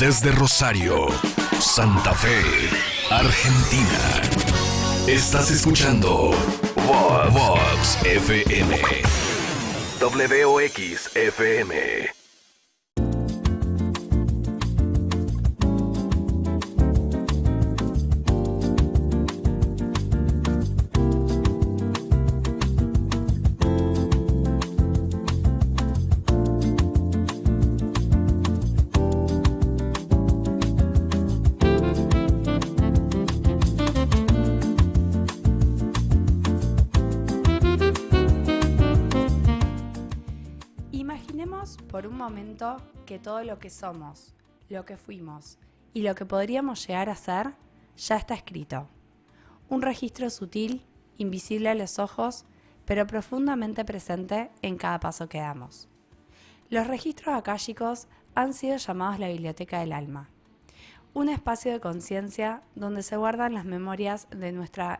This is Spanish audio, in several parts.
Desde Rosario, Santa Fe, Argentina. Estás escuchando Vox FM. WOX FM. Por un momento que todo lo que somos, lo que fuimos y lo que podríamos llegar a ser ya está escrito. Un registro sutil, invisible a los ojos, pero profundamente presente en cada paso que damos. Los registros akáshicos han sido llamados la biblioteca del alma, un espacio de conciencia donde se guardan las memorias de nuestras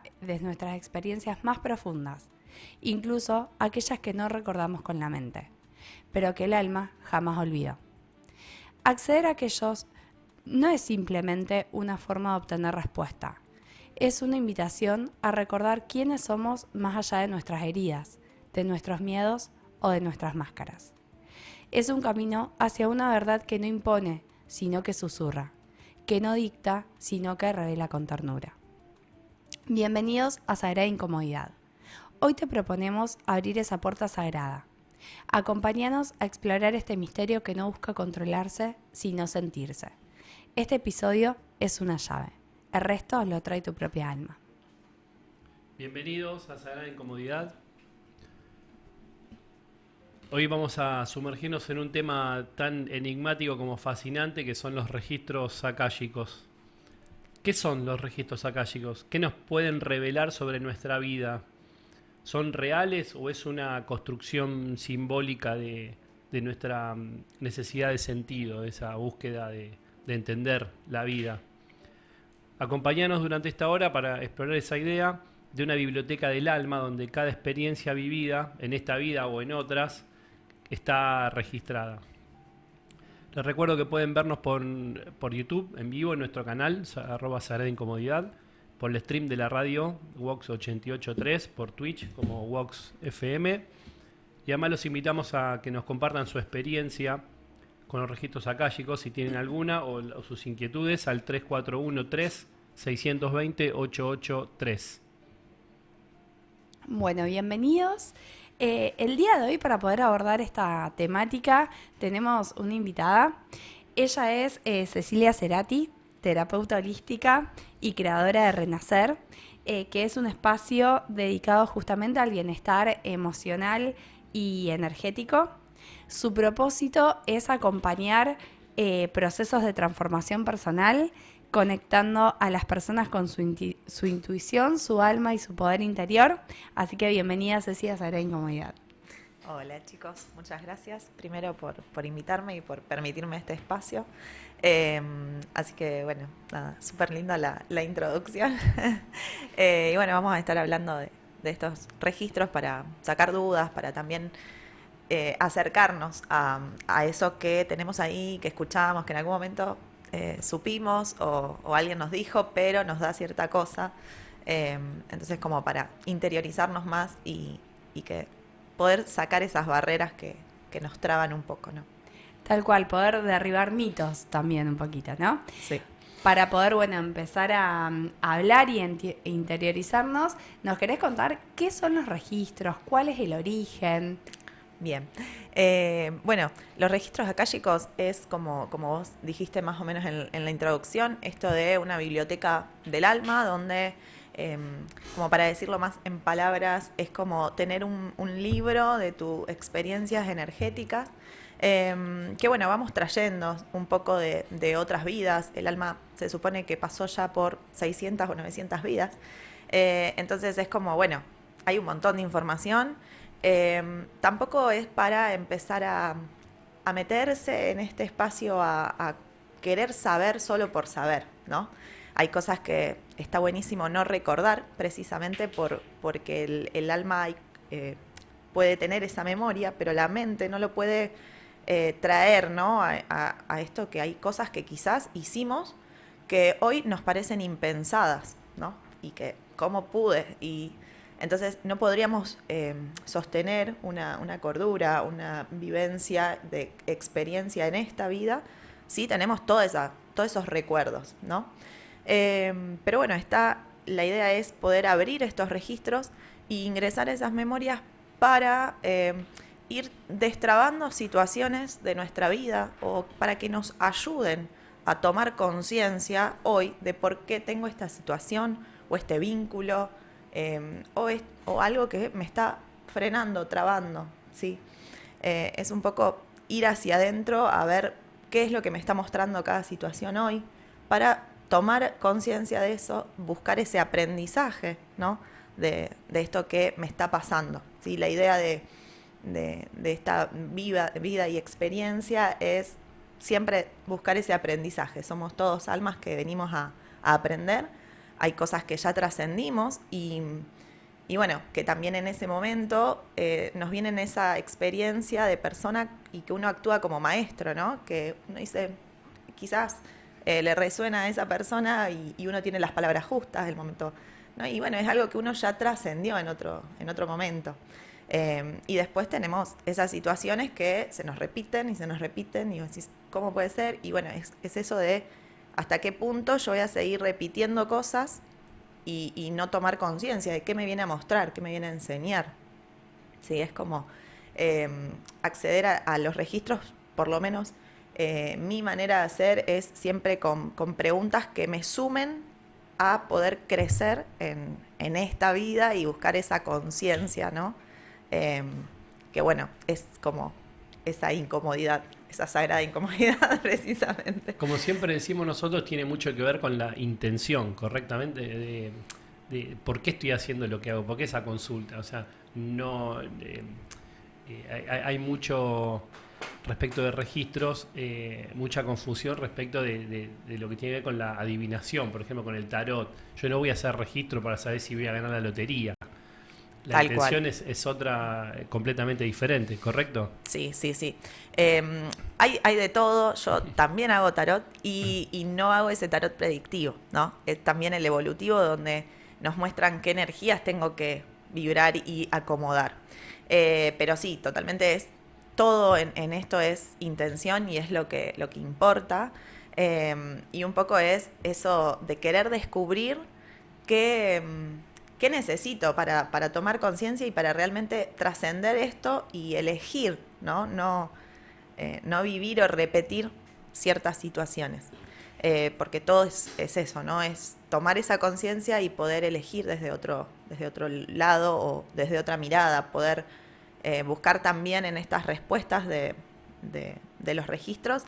experiencias más profundas, incluso aquellas que no recordamos con la mente, pero que el alma jamás olvidó. Acceder a aquellos no es simplemente una forma de obtener respuesta, es una invitación a recordar quiénes somos más allá de nuestras heridas, de nuestros miedos o de nuestras máscaras. Es un camino hacia una verdad que no impone, sino que susurra, que no dicta, sino que revela con ternura. Bienvenidos a Sagrada Incomodidad. Hoy te proponemos abrir esa puerta sagrada. Acompáñanos a explorar este misterio que no busca controlarse, sino sentirse. Este episodio es una llave. El resto lo trae tu propia alma. Bienvenidos a Sagrada Incomodidad. Hoy vamos a sumergirnos en un tema tan enigmático como fascinante, que son los registros akáshicos. ¿Qué son los registros akáshicos? ¿Qué nos pueden revelar sobre nuestra vida? ¿Son reales o es una construcción simbólica de nuestra necesidad de sentido, de esa búsqueda de entender la vida? Acompáñanos durante esta hora para explorar esa idea de una biblioteca del alma donde cada experiencia vivida en esta vida o en otras está registrada. Les recuerdo que pueden vernos por YouTube en vivo en nuestro canal @Sagrada Incomodidad, por el stream de la radio Vox 88.3, por Twitch como Vox FM. Y además los invitamos a que nos compartan su experiencia con los registros akáshicos, si tienen alguna, o sus inquietudes, al 3413-620-883. Bueno, bienvenidos. El día de hoy, para poder abordar esta temática, tenemos una invitada. Ella es Cecilia Cerati, terapeuta holística y creadora de Renacer, que es un espacio dedicado justamente al bienestar emocional y energético. Su propósito es acompañar procesos de transformación personal, conectando a las personas con su intuición, su alma y su poder interior. Así que bienvenida, Cecilia, a Sagrada Incomodidad. Hola chicos, muchas gracias primero por invitarme y por permitirme este espacio. Así que bueno, nada, súper linda la introducción. Y bueno, vamos a estar hablando de estos registros para sacar dudas, para también acercarnos a eso que tenemos ahí, que escuchamos, que en algún momento supimos o alguien nos dijo, pero nos da cierta cosa. Entonces como para interiorizarnos más y que poder sacar esas barreras que nos traban un poco, ¿no? Tal cual, poder derribar mitos también un poquito, ¿no? Sí. Para poder, empezar a hablar y interiorizarnos, ¿nos querés contar qué son los registros? ¿Cuál es el origen? Bien. Bueno, los registros akáshicos es como vos dijiste más o menos en la introducción, esto de una biblioteca del alma donde, como para decirlo más en palabras, es como tener un libro de tus experiencias energéticas que bueno, vamos trayendo un poco de otras vidas. El alma se supone que pasó ya por 600 o 900 vidas. Entonces es como, bueno, hay un montón de información. Tampoco es para empezar a meterse en este espacio a querer saber solo por saber, ¿no? Hay cosas que está buenísimo no recordar precisamente porque el alma puede tener esa memoria, pero la mente no lo puede traer, ¿no? a esto que hay cosas que quizás hicimos que hoy nos parecen impensadas, ¿no? Y que, ¿cómo pude? Y entonces no podríamos sostener una cordura, una vivencia de experiencia en esta vida si tenemos todos esos recuerdos, ¿no? Pero bueno, la idea es poder abrir estos registros e ingresar a esas memorias para ir destrabando situaciones de nuestra vida o para que nos ayuden a tomar conciencia hoy de por qué tengo esta situación o este vínculo o algo que me está frenando, trabando, ¿sí? Es un poco ir hacia adentro a ver qué es lo que me está mostrando cada situación hoy para tomar conciencia de eso, buscar ese aprendizaje, ¿no? de esto que me está pasando, ¿sí? La idea de esta vida y experiencia es siempre buscar ese aprendizaje. Somos todos almas que venimos a aprender. Hay cosas que ya trascendimos y bueno, que también en ese momento nos viene en esa experiencia de persona y que uno actúa como maestro, ¿no? Que uno dice, quizás le resuena a esa persona y uno tiene las palabras justas del momento, ¿no? Y bueno, es algo que uno ya trascendió en otro momento. Y después tenemos esas situaciones que se nos repiten y vos decís, ¿cómo puede ser? Y bueno, es eso de hasta qué punto yo voy a seguir repitiendo cosas y no tomar conciencia de qué me viene a mostrar, qué me viene a enseñar. Sí, es como acceder a los registros, por lo menos mi manera de hacer es siempre con preguntas que me sumen a poder crecer en esta vida y buscar esa conciencia, ¿no? Que bueno, es como esa incomodidad, esa sagrada incomodidad precisamente. Como siempre decimos nosotros, tiene mucho que ver con la intención, correctamente, de por qué estoy haciendo lo que hago, por qué esa consulta. O sea, no hay mucho respecto de registros, mucha confusión respecto de lo que tiene que ver con la adivinación, por ejemplo, con el tarot. Yo no voy a hacer registro para saber si voy a ganar la lotería. La Tal intención cual. es otra completamente diferente, ¿correcto? Sí. Hay de todo. Yo también hago tarot y no hago ese tarot predictivo, ¿no? Es también el evolutivo donde nos muestran qué energías tengo que vibrar y acomodar. Pero sí, totalmente es todo en esto es intención y es lo que importa. Y un poco es eso de querer descubrir qué necesito para tomar conciencia y para realmente trascender esto y elegir, ¿no? No vivir o repetir ciertas situaciones. Porque todo es eso, ¿no? Es tomar esa conciencia y poder elegir desde otro lado o desde otra mirada, poder buscar también en estas respuestas de los registros,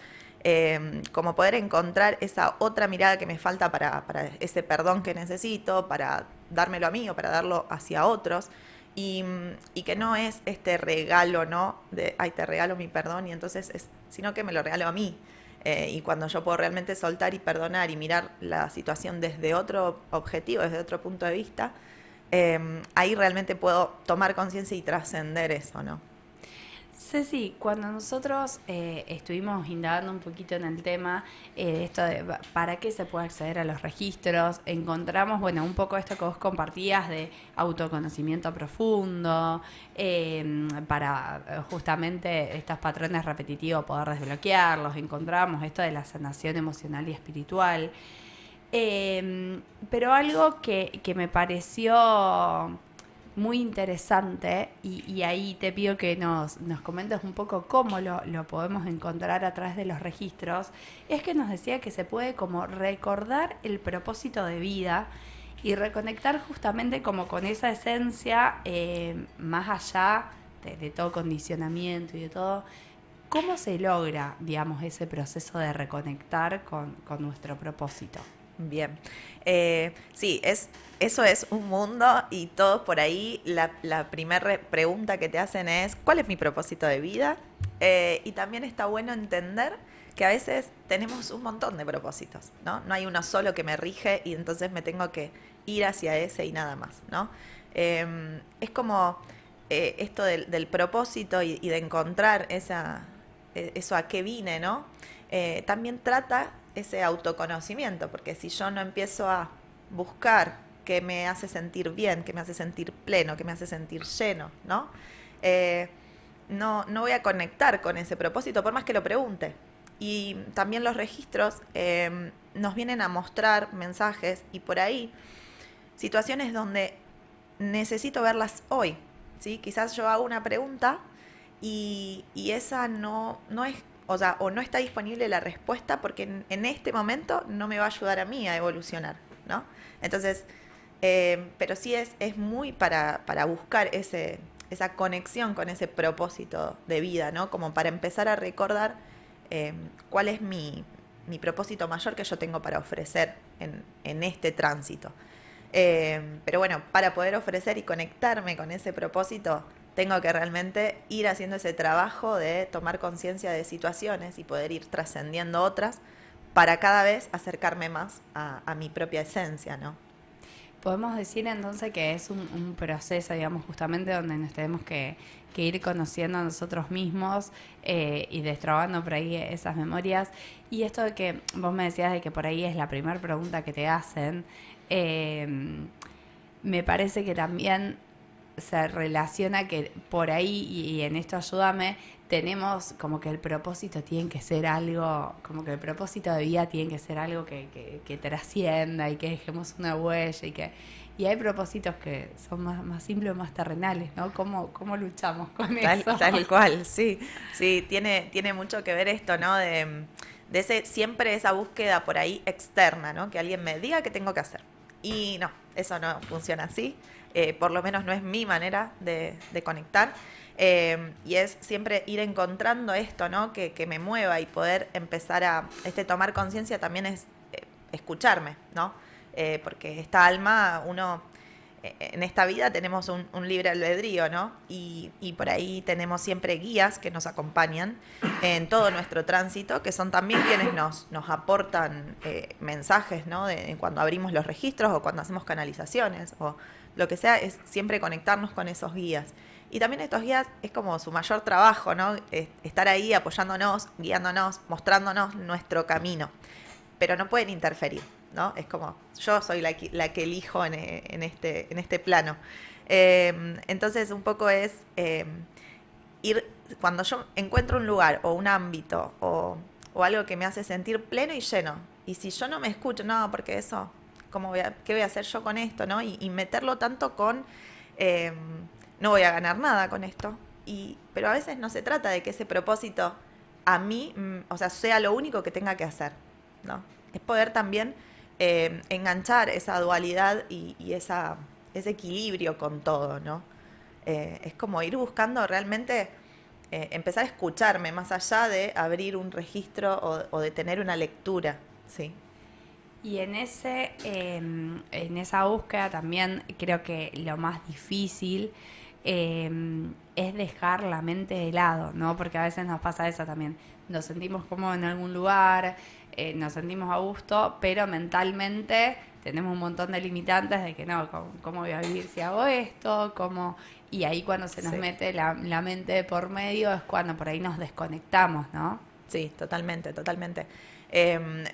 como poder encontrar esa otra mirada que me falta para ese perdón que necesito, para dármelo a mí o para darlo hacia otros, y que no es este regalo, ¿no? De, ay, te regalo mi perdón, y entonces sino que me lo regalo a mí. Y cuando yo puedo realmente soltar y perdonar y mirar la situación desde otro objetivo, desde otro punto de vista, ahí realmente puedo tomar conciencia y trascender eso, ¿no? Ceci, cuando nosotros estuvimos indagando un poquito en el tema de esto de para qué se puede acceder a los registros, encontramos, bueno, un poco esto que vos compartías de autoconocimiento profundo, para justamente estos patrones repetitivos poder desbloquearlos, encontramos esto de la sanación emocional y espiritual, pero algo que me pareció muy interesante, y ahí te pido que nos comentes un poco cómo lo podemos encontrar a través de los registros, es que nos decía que se puede como recordar el propósito de vida y reconectar justamente como con esa esencia, más allá de todo condicionamiento y de todo. ¿Cómo se logra, digamos, ese proceso de reconectar con nuestro propósito? Bien. Sí, eso es un mundo y todos por ahí la primera pregunta que te hacen es ¿cuál es mi propósito de vida? Y también está bueno entender que a veces tenemos un montón de propósitos, ¿no? No hay uno solo que me rige y entonces me tengo que ir hacia ese y nada más, ¿no? Es como esto del propósito y de encontrar eso a qué vine, ¿no? También trata ese autoconocimiento, porque si yo no empiezo a buscar qué me hace sentir bien, qué me hace sentir pleno, qué me hace sentir lleno, ¿no? No voy a conectar con ese propósito por más que lo pregunte. Y también los registros nos vienen a mostrar mensajes y por ahí situaciones donde necesito verlas hoy, ¿sí? Quizás yo hago una pregunta y esa no es, o sea, o no está disponible la respuesta porque en este momento no me va a ayudar a mí a evolucionar, ¿no? Entonces, pero sí es muy para buscar esa conexión con ese propósito de vida, ¿no? Como para empezar a recordar cuál es mi propósito mayor que yo tengo para ofrecer en este tránsito. Pero bueno, para poder ofrecer y conectarme con ese propósito, tengo que realmente ir haciendo ese trabajo de tomar conciencia de situaciones y poder ir trascendiendo otras para cada vez acercarme más a mi propia esencia, ¿no? Podemos decir entonces que es un proceso, digamos, justamente donde nos tenemos que ir conociendo a nosotros mismos y destrabando por ahí esas memorias. Y esto de que vos me decías de que por ahí es la primera pregunta que te hacen, me parece que también se relaciona que por ahí, y en esto ayúdame, tenemos como que el propósito tiene que ser algo, como que el propósito de vida tiene que ser algo que trascienda y que dejemos una huella y hay propósitos que son más simples o más terrenales, ¿no? ¿Cómo luchamos con eso? Tal cual, sí. Sí, tiene mucho que ver esto, ¿no? De siempre esa búsqueda por ahí externa, ¿no? Que alguien me diga qué tengo que hacer. Y no, eso no funciona así. Por lo menos no es mi manera de conectar. Y es siempre ir encontrando esto, ¿no? Que me mueva y poder empezar a tomar conciencia también es escucharme, ¿no? Porque esta alma, en esta vida tenemos un libre albedrío, ¿no? Y por ahí tenemos siempre guías que nos acompañan en todo nuestro tránsito, que son también quienes nos aportan mensajes, ¿no? Cuando abrimos los registros o cuando hacemos canalizaciones o lo que sea, es siempre conectarnos con esos guías. Y también estos guías es como su mayor trabajo, ¿no? Estar ahí apoyándonos, guiándonos, mostrándonos nuestro camino. Pero no pueden interferir, ¿no? Es como, yo soy la que elijo en este plano. Entonces, un poco es ir, cuando yo encuentro un lugar o un ámbito o algo que me hace sentir pleno y lleno. Y si yo no me escucho, no, porque eso, ¿qué voy a hacer yo con esto, no? Y meterlo tanto con, no voy a ganar nada con esto. Pero a veces no se trata de que ese propósito a mí, o sea, sea lo único que tenga que hacer, ¿no? Es poder también enganchar esa dualidad y ese equilibrio con todo, ¿no? Es como ir buscando realmente empezar a escucharme más allá de abrir un registro o de tener una lectura, ¿sí? Y en esa búsqueda también creo que lo más difícil es dejar la mente de lado, ¿no? Porque a veces nos pasa eso también. Nos sentimos cómodos en algún lugar, nos sentimos a gusto, pero mentalmente tenemos un montón de limitantes de que no, ¿cómo voy a vivir si hago esto? Y ahí cuando se nos mete la mente por medio es cuando por ahí nos desconectamos, ¿no? Sí, totalmente.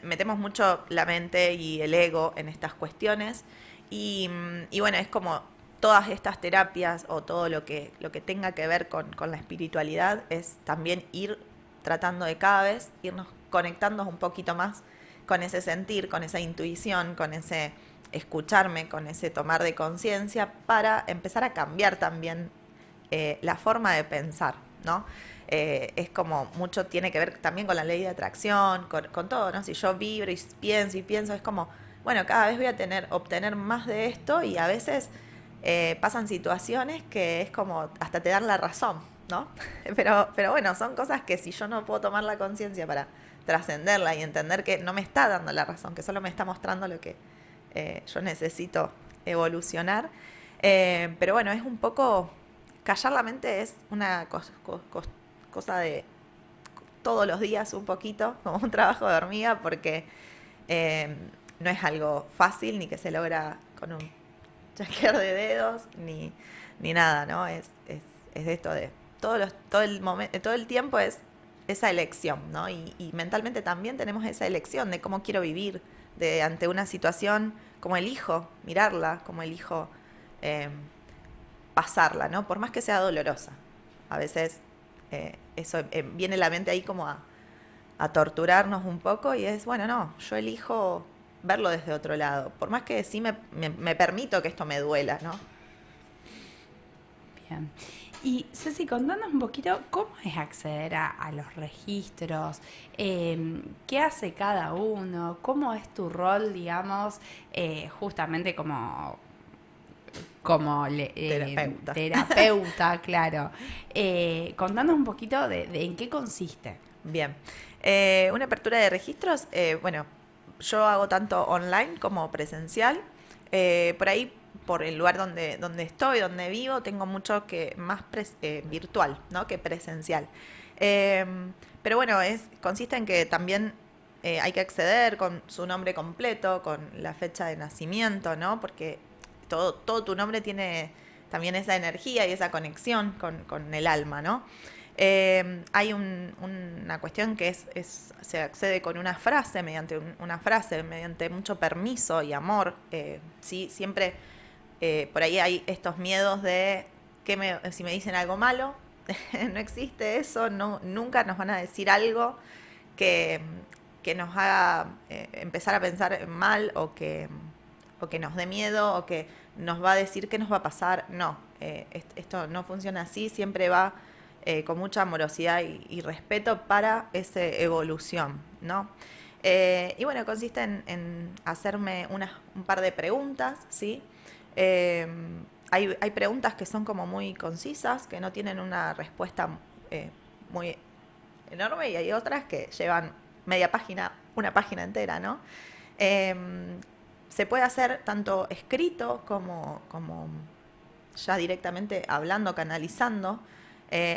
Metemos mucho la mente y el ego en estas cuestiones y bueno, es como todas estas terapias o todo lo que tenga que ver con la espiritualidad es también ir tratando de cada vez irnos conectando un poquito más con ese sentir, con esa intuición, con ese escucharme, con ese tomar de conciencia para empezar a cambiar también la forma de pensar, ¿no? Es como mucho tiene que ver también con la ley de atracción, con todo, ¿no? Si yo vibro y pienso, es como, bueno, cada vez voy a obtener más de esto y a veces pasan situaciones que es como hasta te dan la razón, ¿no? Pero bueno, son cosas que si yo no puedo tomar la conciencia para trascenderla y entender que no me está dando la razón, que solo me está mostrando lo que yo necesito evolucionar. Pero bueno, es un poco, callar la mente es una cosa de todos los días un poquito, como un trabajo de hormiga, porque no es algo fácil ni que se logra con un chasquear de dedos ni nada, ¿no? Es esto de todo el tiempo es esa elección, ¿no? Y mentalmente también tenemos esa elección de cómo quiero vivir ante una situación, cómo elijo mirarla, cómo elijo pasarla, ¿no? Por más que sea dolorosa. A veces eso viene la mente ahí como a torturarnos un poco y es, bueno, no, yo elijo verlo desde otro lado. Por más que sí me permito que esto me duela, ¿no? Bien. Y Ceci, contanos un poquito cómo es acceder a los registros, qué hace cada uno, cómo es tu rol, digamos, justamente como terapeuta, claro. Contanos un poquito de en qué consiste. Bien. Una apertura de registros, bueno, yo hago tanto online como presencial. Por ahí, por el lugar donde estoy, donde vivo, tengo mucho que más virtual, ¿no? Que presencial. Pero bueno, consiste en que también hay que acceder con su nombre completo, con la fecha de nacimiento, ¿no? Porque todo tu nombre tiene también esa energía y esa conexión con el alma, ¿no? Hay una cuestión que se accede con una frase, mediante mucho permiso y amor. ¿Sí? Siempre por ahí hay estos miedos de si me dicen algo malo, no existe eso, nunca nos van a decir algo que nos haga empezar a pensar mal o que nos dé miedo o que nos va a decir qué nos va a pasar. No, esto no funciona así, siempre va con mucha amorosidad y respeto para esa evolución, ¿no? Y bueno, consiste en hacerme un par de preguntas, ¿sí? Hay preguntas que son como muy concisas, que no tienen una respuesta muy enorme, y hay otras que llevan media página, una página entera, ¿no? Se puede hacer tanto escrito como ya directamente hablando, canalizando.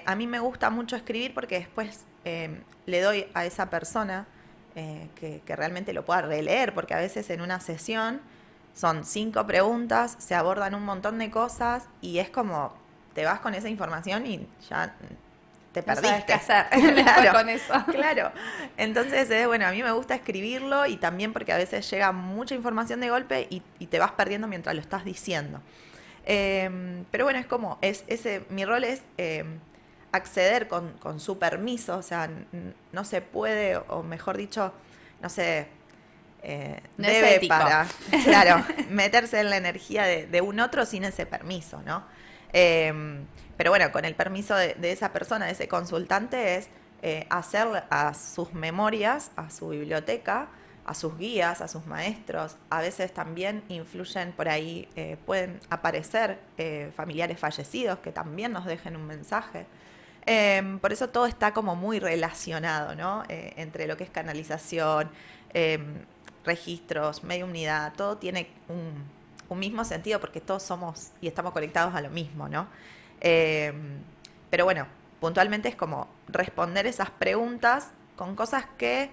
A mí me gusta mucho escribir porque después le doy a esa persona que realmente lo pueda releer, porque a veces en una sesión son 5 preguntas, se abordan un montón de cosas y es como te vas con esa información y ya te perdiste. No sabes qué hacer Claro, con eso. Claro. Entonces, bueno, a mí me gusta escribirlo y también porque a veces llega mucha información de golpe y te vas perdiendo mientras lo estás diciendo. Pero bueno, es como, mi rol es acceder con su permiso, o sea, no se puede, o mejor dicho, no se No es debe ético. claro, meterse en la energía de un otro sin ese permiso, ¿no? Pero bueno, con el permiso de esa persona, de ese consultante, es hacer a sus memorias, a su biblioteca, a sus guías, a sus maestros. A veces también influyen por ahí, pueden aparecer familiares fallecidos que también nos dejen un mensaje. Por eso todo está como muy relacionado, ¿no? Entre lo que es canalización, registros, mediumnidad, todo tiene un mismo sentido porque todos somos y estamos conectados a lo mismo, ¿no? Pero bueno, puntualmente es como responder esas preguntas con cosas que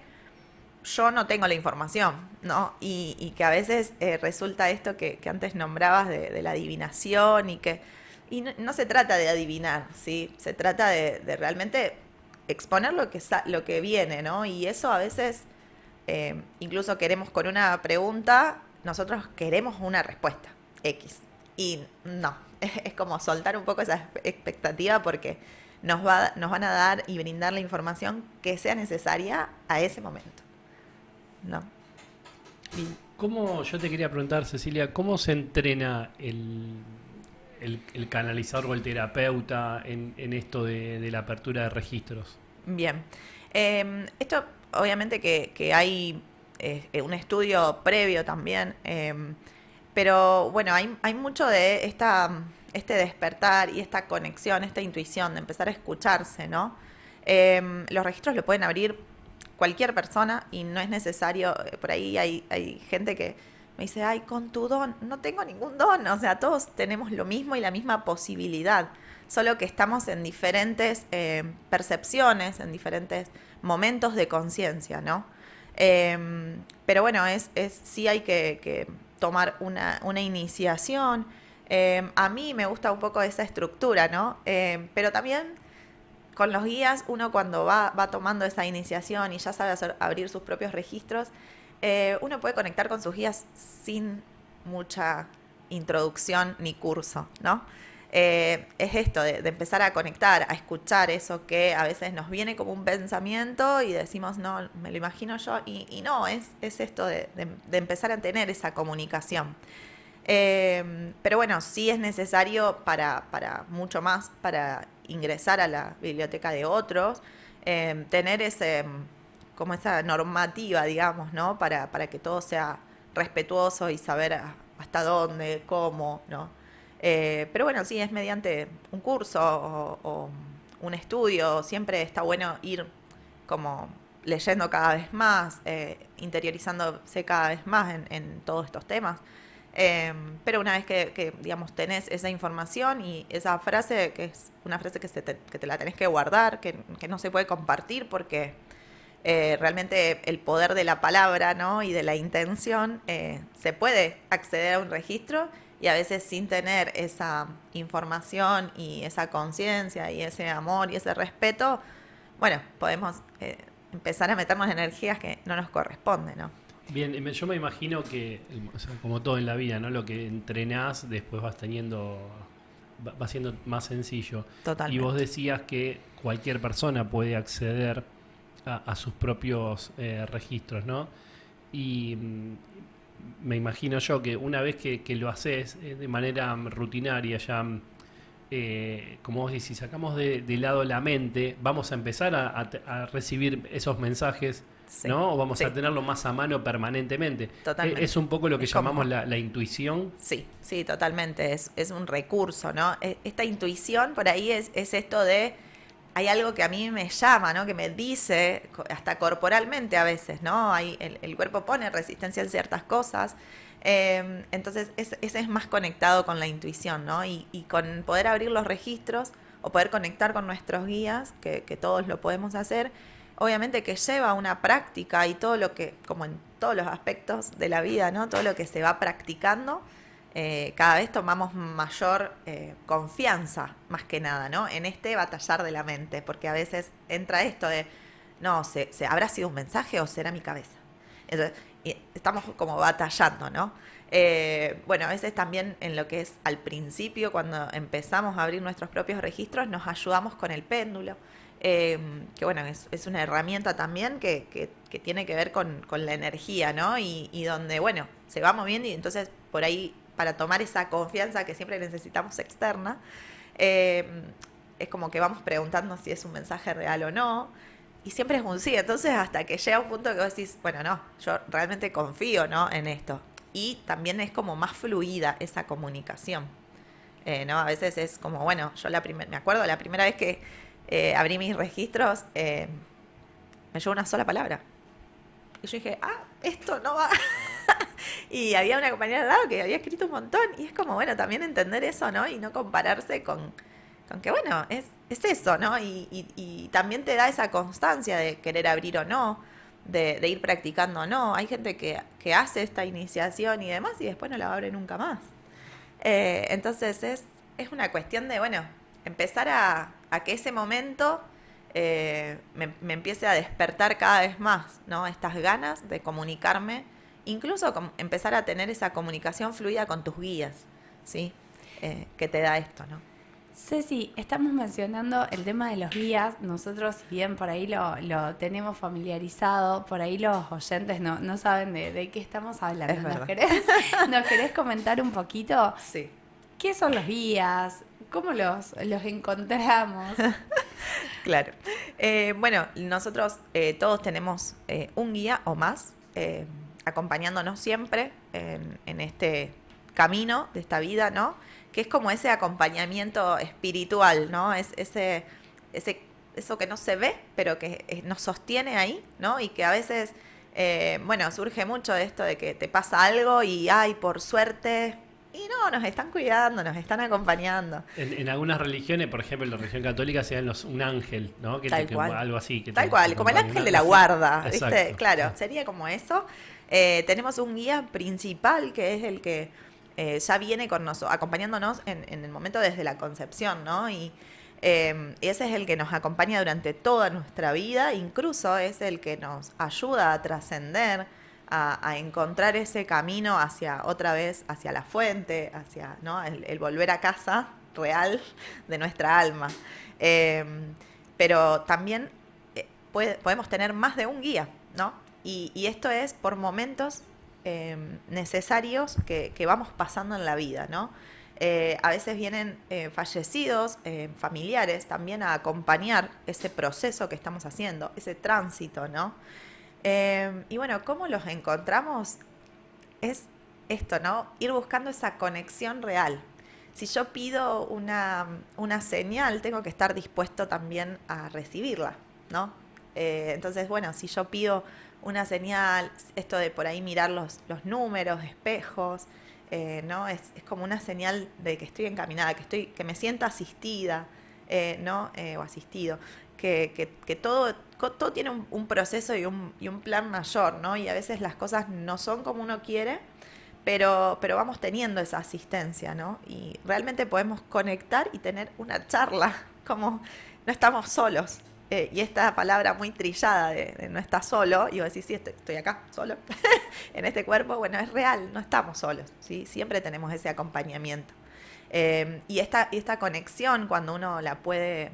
yo no tengo la información, ¿no? Y que a veces resulta esto que antes nombrabas de la adivinación y no se trata de adivinar, ¿sí? Se trata de realmente exponer lo que viene, ¿no? Y eso a veces, incluso queremos con una pregunta, nosotros queremos una respuesta, X. Y no, es como soltar un poco esa expectativa porque nos van a dar y brindar la información que sea necesaria a ese momento, ¿no? Yo te quería preguntar, Cecilia, ¿cómo se entrena el canalizador o el terapeuta en esto de la apertura de registros? Bien. Esto obviamente que hay un estudio previo también, pero bueno, hay mucho de este despertar y esta conexión, esta intuición de empezar a escucharse, ¿no? Los registros lo pueden abrir cualquier persona y no es necesario, por ahí hay gente que me dice, ay, con tu don, no tengo ningún don, o sea, todos tenemos lo mismo y la misma posibilidad, solo que estamos en diferentes percepciones, en diferentes momentos de conciencia, ¿no? Pero bueno, sí hay que tomar una iniciación. A mí me gusta un poco esa estructura, ¿no? Pero también con los guías, uno cuando va tomando esa iniciación y ya sabe abrir sus propios registros, uno puede conectar con sus guías sin mucha introducción ni curso, ¿no? Es esto de empezar a conectar, a escuchar eso que a veces nos viene como un pensamiento y decimos, no, me lo imagino yo, y no, es esto de empezar a tener esa comunicación. Pero bueno, sí es necesario para mucho más, para ingresar a la biblioteca de otros, tener como esa normativa, digamos, ¿no? Para que todo sea respetuoso y saber hasta dónde, cómo, ¿no? Pero bueno, sí, es mediante un curso o un estudio. Siempre está bueno ir como leyendo cada vez más, interiorizándose cada vez más en todos estos temas. Pero una vez que, digamos, tenés esa información y esa frase, que es una frase que te la tenés que guardar, que no se puede compartir porque realmente el poder de la palabra, ¿no? Y de la intención, se puede acceder a un registro y a veces sin tener esa información y esa conciencia y ese amor y ese respeto, bueno, podemos empezar a meternos en energías que no nos corresponden, ¿no? Bien, yo me imagino que, o sea, como todo en la vida, ¿no? Lo que entrenás después va siendo más sencillo. Totalmente. Y vos decías que cualquier persona puede acceder a sus propios registros, ¿no? Y me imagino yo que una vez que lo haces de manera rutinaria, ya, como vos decís, si sacamos de lado la mente, vamos a empezar a recibir esos mensajes, Sí, ¿no? O vamos sí. a tenerlo más a mano permanentemente. Totalmente. Es un poco lo que Es como- llamamos la intuición. Sí, sí, totalmente. Es un recurso, ¿no? Esta intuición por ahí es esto de, hay algo que a mí me llama, ¿no? Que me dice, hasta corporalmente a veces, ¿no? El cuerpo pone resistencia en ciertas cosas. Entonces, ese es más conectado con la intuición, ¿no? Y con poder abrir los registros o poder conectar con nuestros guías, que todos lo podemos hacer, obviamente que lleva una práctica y todo lo que, como en todos los aspectos de la vida, ¿no? Todo lo que se va practicando, cada vez tomamos mayor confianza, más que nada, ¿no? En este batallar de la mente, porque a veces entra esto de, no, ¿habrá sido un mensaje o será mi cabeza? Entonces, estamos como batallando, ¿no? Bueno, a veces también en lo que es al principio, cuando empezamos a abrir nuestros propios registros, nos ayudamos con el péndulo. Que bueno, es una herramienta también que tiene que ver con la energía, ¿no? Y donde, bueno, se va moviendo y entonces por ahí, para tomar esa confianza que siempre necesitamos externa, es como que vamos preguntando si es un mensaje real o no, y siempre es un sí. Entonces hasta que llega un punto que vos decís, bueno, no, yo realmente confío, ¿no? En esto. Y también es como más fluida esa comunicación, ¿no? A veces es como, bueno, yo me acuerdo la primera vez que abrí mis registros, me llegó una sola palabra. Y yo dije, esto no va. Y había una compañera al lado que había escrito un montón. Y es como, bueno, también entender eso, ¿no? Y no compararse con que, bueno, es eso, ¿no? Y también te da esa constancia de querer abrir o no, de ir practicando o no. Hay gente que hace esta iniciación y demás y después no la abre nunca más. Entonces es una cuestión de, bueno, empezar a que ese momento me empiece a despertar cada vez más, ¿no? Estas ganas de comunicarme, incluso empezar a tener esa comunicación fluida con tus guías, ¿sí? Que te da esto, ¿no? Ceci, estamos mencionando el tema de los guías. Nosotros, si bien por ahí lo tenemos familiarizado, por ahí los oyentes no saben de qué estamos hablando. Es verdad. ¿Nos querés comentar un poquito Sí. qué son los guías? ¿Cómo los encontramos? Claro. Bueno, nosotros todos tenemos un guía o más acompañándonos siempre en este camino de esta vida, ¿no? Que es como ese acompañamiento espiritual, ¿no? Es eso que no se ve, pero que nos sostiene ahí, ¿no? Y que a veces, bueno, surge mucho de esto de que te pasa algo y, ay, por suerte... Y no, nos están cuidando, nos están acompañando. En algunas religiones, por ejemplo, en la religión católica, se dan un ángel, ¿no? Tal cual. Algo así. Tal cual, como el ángel de la guarda, ¿viste? Exacto. Claro, sería como eso. Tenemos un guía principal que es el que ya viene con acompañándonos en el momento desde la concepción, ¿no? Y Y ese es el que nos acompaña durante toda nuestra vida, incluso es el que nos ayuda a trascender, a encontrar ese camino hacia otra vez, hacia la fuente, hacia, ¿no? el volver a casa real de nuestra alma. Pero también podemos tener más de un guía, ¿no? Y esto es por momentos necesarios que vamos pasando en la vida, ¿no? A veces vienen fallecidos, familiares, también a acompañar ese proceso que estamos haciendo, ese tránsito, ¿no? Y bueno, ¿cómo los encontramos? Es esto, ¿no? Ir buscando esa conexión real. Si yo pido una señal, tengo que estar dispuesto también a recibirla, ¿no? Entonces, bueno, si yo pido una señal, esto de por ahí mirar los números, espejos, ¿no? Es como una señal de que estoy encaminada, que me sienta asistida, ¿no? O asistido, que todo tiene un proceso y un plan mayor, ¿no? Y a veces las cosas no son como uno quiere, pero vamos teniendo esa asistencia, ¿no? Y realmente podemos conectar y tener una charla, como no estamos solos. Y esta palabra muy trillada de no estar solo, y vos decís, sí, estoy acá, solo, en este cuerpo, bueno, es real, no estamos solos, ¿sí? Siempre tenemos ese acompañamiento. Y esta conexión, cuando uno la puede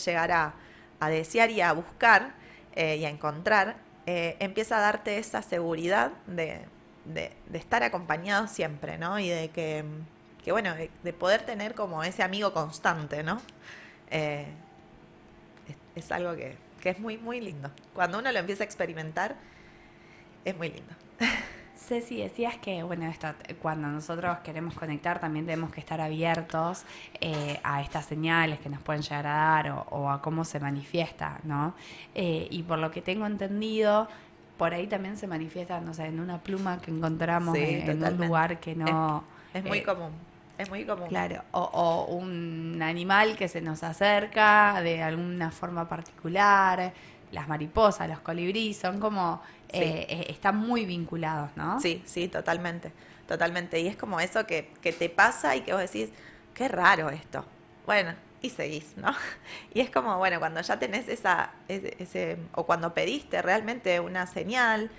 llegar a desear y a buscar y a encontrar, empieza a darte esa seguridad de estar acompañado siempre, ¿no? Y de que bueno, de poder tener como ese amigo constante, ¿no? Es algo que es muy, muy lindo. Cuando uno lo empieza a experimentar, es muy lindo. Ceci, decías que, bueno, cuando nosotros queremos conectar también tenemos que estar abiertos a estas señales que nos pueden llegar a dar o a cómo se manifiesta, ¿no? Y por lo que tengo entendido, por ahí también se manifiesta, no sé, en una pluma que encontramos en un lugar que no... Es muy común. Es muy común. Claro, o un animal que se nos acerca de alguna forma particular. Las mariposas, los colibríes, son como... Sí. Están muy vinculados, ¿no? Sí, sí, totalmente. Totalmente. Y es como eso que te pasa y que vos decís, qué raro esto. Bueno, y seguís, ¿no? Y es como, bueno, cuando ya tenés ese o cuando pediste realmente una señal,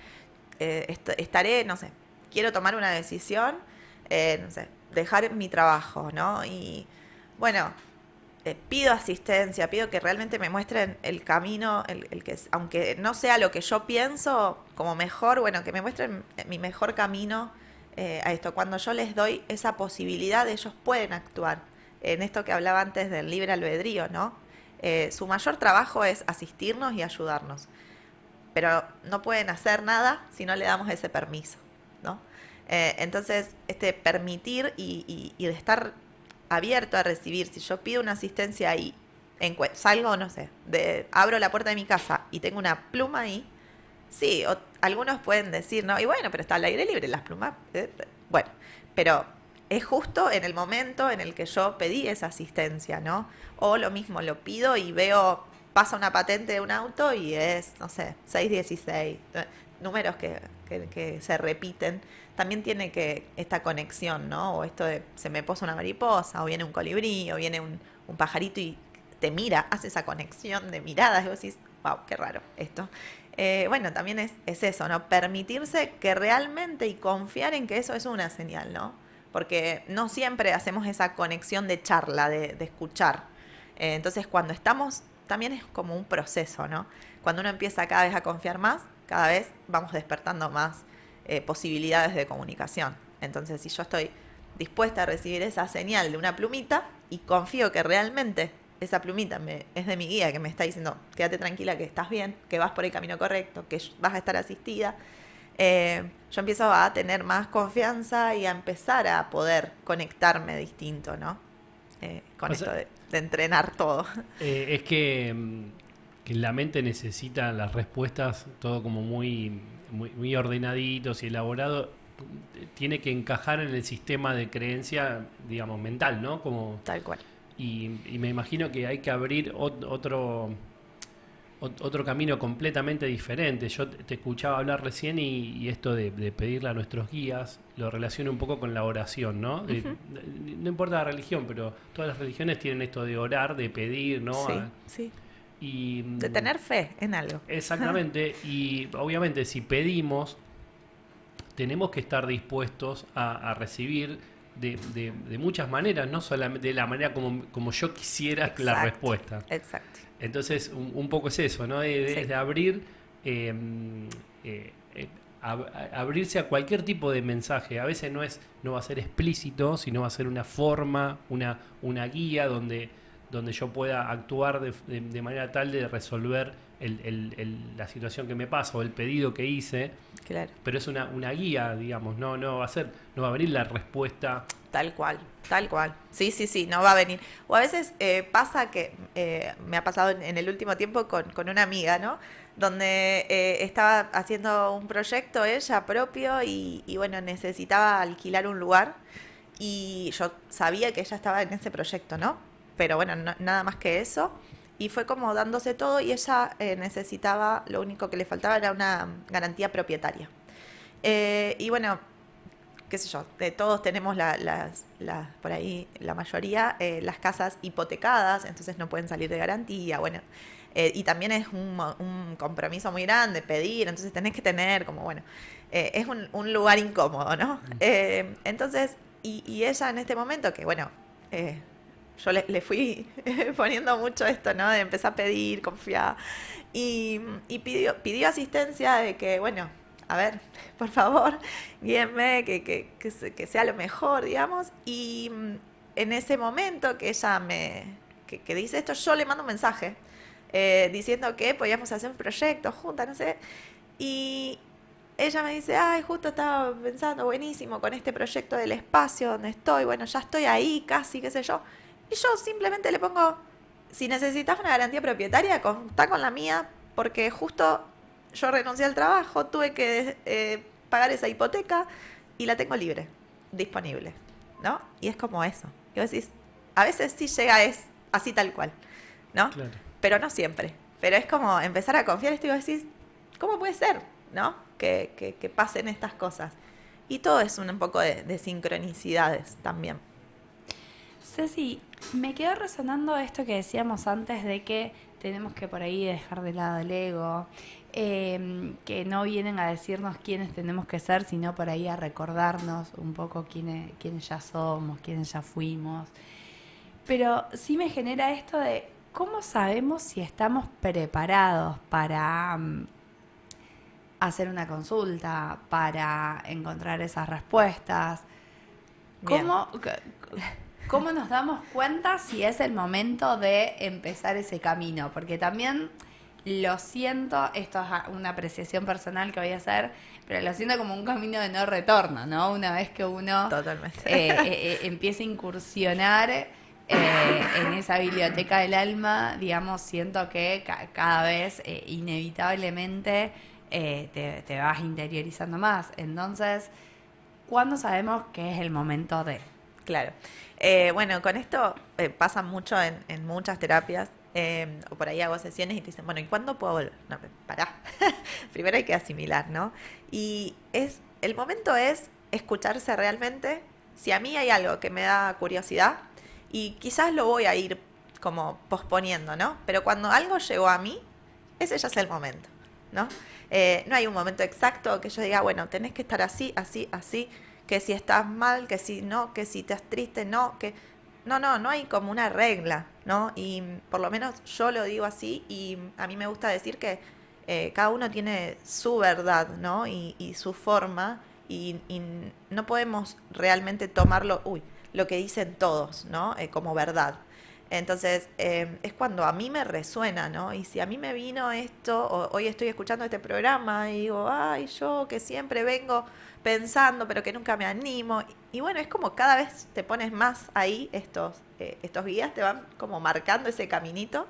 estaré, no sé, quiero tomar una decisión, no sé, dejar mi trabajo, ¿no? Y bueno, pido asistencia, pido que realmente me muestren el camino, el que, aunque no sea lo que yo pienso como mejor, bueno, que me muestren mi mejor camino a esto. Cuando yo les doy esa posibilidad, ellos pueden actuar. En esto que hablaba antes del libre albedrío, ¿no? Su mayor trabajo es asistirnos y ayudarnos, pero no pueden hacer nada si no le damos ese permiso, ¿no? Entonces, permitir y de estar abierto a recibir. Si yo pido una asistencia y salgo, no sé, abro la puerta de mi casa y tengo una pluma ahí, sí, algunos pueden decir, ¿no? Y bueno, pero está al aire libre, las plumas, bueno, pero es justo en el momento en el que yo pedí esa asistencia, ¿no? O lo mismo, lo pido y pasa una patente de un auto y es, no sé, 616, números que se repiten. También tiene esta conexión, ¿no? O esto de se me posa una mariposa, o viene un colibrí, o viene un pajarito y te mira, hace esa conexión de miradas y vos decís, wow, qué raro esto. Bueno, también es eso, ¿no? Permitirse que realmente y confiar en que eso es una señal, ¿no? Porque no siempre hacemos esa conexión de charla, de escuchar. Entonces, cuando estamos, también es como un proceso, ¿no? Cuando uno empieza cada vez a confiar más, cada vez vamos despertando más posibilidades de comunicación. Entonces, si yo estoy dispuesta a recibir esa señal de una plumita y confío que realmente esa plumita es de mi guía, que me está diciendo, quédate tranquila, que estás bien, que vas por el camino correcto, que vas a estar asistida, yo empiezo a tener más confianza y a empezar a poder conectarme distinto, ¿no? Con esto de entrenar todo. Es que la mente necesita las respuestas todo como muy ordenaditos y elaborado. Tiene que encajar en el sistema de creencia, digamos, mental, ¿no? Como, tal cual. Y me imagino que hay que abrir otro otro camino completamente diferente. Yo te escuchaba hablar recién y esto de pedirle a nuestros guías lo relaciono un poco con la oración, ¿no? No importa la religión, pero todas las religiones tienen esto de orar, de pedir, ¿no? Sí, sí. Y, De tener fe en algo. exactamente, y obviamente si pedimos, tenemos que estar dispuestos a recibir de muchas maneras, no solamente de la manera como yo quisiera la Exacto, respuesta. Exacto. Entonces, un poco es eso, ¿no? Sí. De abrir, abrirse a cualquier tipo de mensaje. A veces no va a ser explícito, sino va a ser una forma, una guía donde yo pueda actuar de manera tal de resolver la situación que me pasa o el pedido que hice. Claro. Pero es una guía, digamos, no va a venir la respuesta. Tal cual, tal cual. Sí, no va a venir. O a veces pasa que, me ha pasado en el último tiempo con una amiga, ¿no? Donde estaba haciendo un proyecto ella propio y bueno, necesitaba alquilar un lugar y yo sabía que ella estaba en ese proyecto, ¿no? Pero bueno, nada más que eso. Y fue como dándose todo y ella necesitaba, lo único que le faltaba era una garantía propietaria. Y bueno, qué sé yo, todos tenemos por ahí, la mayoría, las casas hipotecadas, entonces no pueden salir de garantía, bueno. Y también es un compromiso muy grande pedir, entonces tenés que tener como, bueno, es un lugar incómodo, ¿no? Entonces, y ella en este momento, que bueno, yo le fui poniendo mucho esto, ¿no? De empezar a pedir, confiar, y pidió asistencia de que, bueno, a ver, por favor, guíenme, que sea lo mejor, digamos. Y en ese momento que ella que dice esto, yo le mando un mensaje diciendo que podíamos hacer un proyecto juntas, no sé. Y ella me dice, ay, justo estaba pensando, buenísimo, con este proyecto del espacio donde estoy, bueno, ya estoy ahí casi, qué sé yo. Y yo simplemente le pongo, si necesitas una garantía propietaria, contá con la mía, porque justo yo renuncié al trabajo, tuve que pagar esa hipoteca y la tengo libre, disponible, ¿no? Y es como eso. Y vos decís, a veces sí llega, es así tal cual, ¿no? Claro. Pero no siempre. Pero es como empezar a confiar esto y vos decís, ¿cómo puede ser, no? Que pasen estas cosas. Y todo es un poco de sincronicidades también. Ceci, me quedó resonando esto que decíamos antes de que tenemos que por ahí dejar de lado el ego, que no vienen a decirnos quiénes tenemos que ser, sino por ahí a recordarnos un poco quiénes ya somos, quiénes ya fuimos. Pero sí me genera esto de cómo sabemos si estamos preparados para hacer una consulta, para encontrar esas respuestas. ¿Cómo nos damos cuenta si es el momento de empezar ese camino? Porque también lo siento, esto es una apreciación personal que voy a hacer, pero lo siento como un camino de no retorno, ¿no? Una vez que uno empieza a incursionar en esa biblioteca del alma, digamos, siento que cada vez inevitablemente te vas interiorizando más. Entonces, ¿cuándo sabemos que es el momento de? Claro. Bueno, con esto pasa mucho en muchas terapias, o por ahí hago sesiones y te dicen, bueno, ¿y cuándo puedo volver? No, pará. Primero hay que asimilar, ¿no? Y el momento es escucharse realmente. Si a mí hay algo que me da curiosidad, y quizás lo voy a ir como posponiendo, ¿no? Pero cuando algo llegó a mí, ese ya es el momento, ¿no? No hay un momento exacto que yo diga, bueno, tenés que estar así, así, así, que si estás mal, que si no, que si estás triste, no, que... No hay como una regla, ¿no? Y por lo menos yo lo digo así y a mí me gusta decir que cada uno tiene su verdad, ¿no? Y su forma y no podemos realmente tomarlo, lo que dicen todos, ¿no? Como verdad. Entonces, es cuando a mí me resuena, ¿no? Y si a mí me vino esto, o hoy estoy escuchando este programa y digo, ay, yo que siempre vengo pensando, pero que nunca me animo. Y bueno, es como cada vez te pones más ahí, estos guías te van como marcando ese caminito.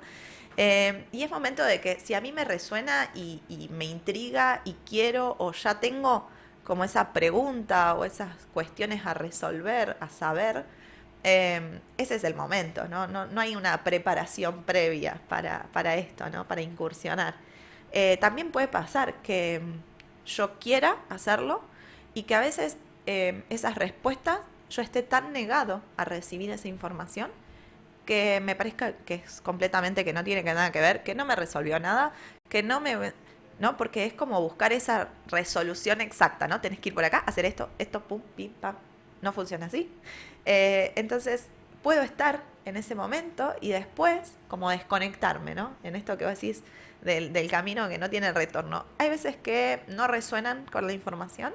Y es momento de que si a mí me resuena y me intriga y quiero, o ya tengo como esa pregunta o esas cuestiones a resolver, a saber, ese es el momento, ¿no? No hay una preparación previa para esto, ¿no? Para incursionar. También puede pasar que yo quiera hacerlo y que a veces esas respuestas yo esté tan negado a recibir esa información que me parezca que es completamente, que no tiene nada que ver, que no me resolvió nada, que no, porque es como buscar esa resolución exacta, ¿no? Tenés que ir por acá, hacer esto, pum, pim, pam. No funciona así. Entonces, puedo estar en ese momento y después como desconectarme, ¿no? En esto que vos decís del camino que no tiene retorno. Hay veces que no resuenan con la información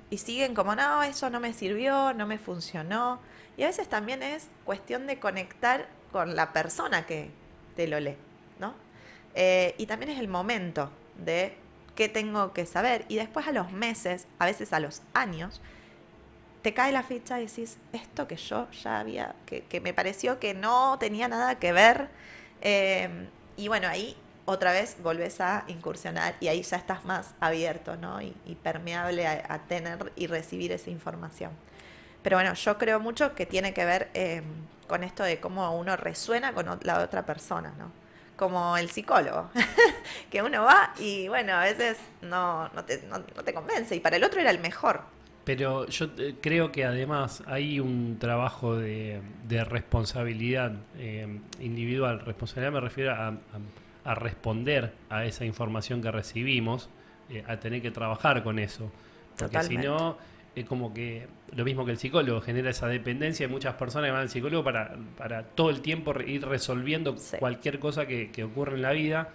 y siguen como, no, eso no me sirvió, no me funcionó. Y a veces también es cuestión de conectar con la persona que te lo lee, ¿no? Y también es el momento de qué tengo que saber. Y después a los meses, a veces a los años, te cae la ficha y decís, esto que yo ya había, que me pareció que no tenía nada que ver. Y bueno, ahí otra vez volvés a incursionar y ahí ya estás más abierto, ¿no? Y permeable a tener y recibir esa información. Pero bueno, yo creo mucho que tiene que ver con esto de cómo uno resuena con la otra persona, ¿no? Como el psicólogo, que uno va y bueno, a veces no te convence y para el otro era el mejor. Pero yo creo que además hay un trabajo de responsabilidad individual. Responsabilidad me refiero a responder a esa información que recibimos, a tener que trabajar con eso. Porque si Totalmente. no, es como que lo mismo que el psicólogo genera esa dependencia. Hay muchas personas que van al psicólogo para todo el tiempo ir resolviendo Sí. cualquier cosa que ocurre en la vida.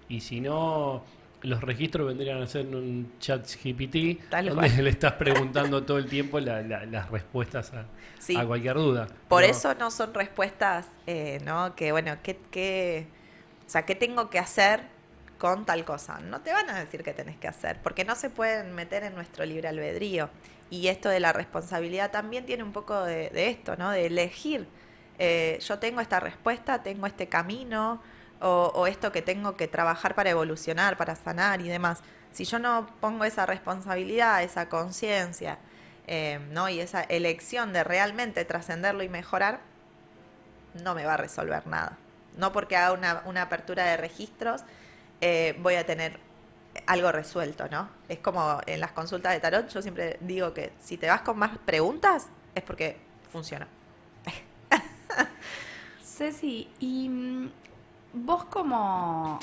Y si no, los registros vendrían a ser un chat GPT Tal donde cual. le estás preguntando todo el tiempo las respuestas Sí. a cualquier duda. Por Pero eso no son respuestas, ¿no? Que bueno, o sea, ¿qué tengo que hacer con tal cosa? No te van a decir qué tenés que hacer, porque no se pueden meter en nuestro libre albedrío. Y esto de la responsabilidad también tiene un poco de esto, ¿no? De elegir. Yo tengo esta respuesta, tengo este camino, o esto que tengo que trabajar para evolucionar, para sanar y demás. Si yo no pongo esa responsabilidad, esa conciencia, ¿no? Y esa elección de realmente trascenderlo y mejorar, no me va a resolver nada. No porque haga una apertura de registros voy a tener algo resuelto, ¿no? Es como en las consultas de tarot, yo siempre digo que si te vas con más preguntas es porque funciona. Ceci, y vos como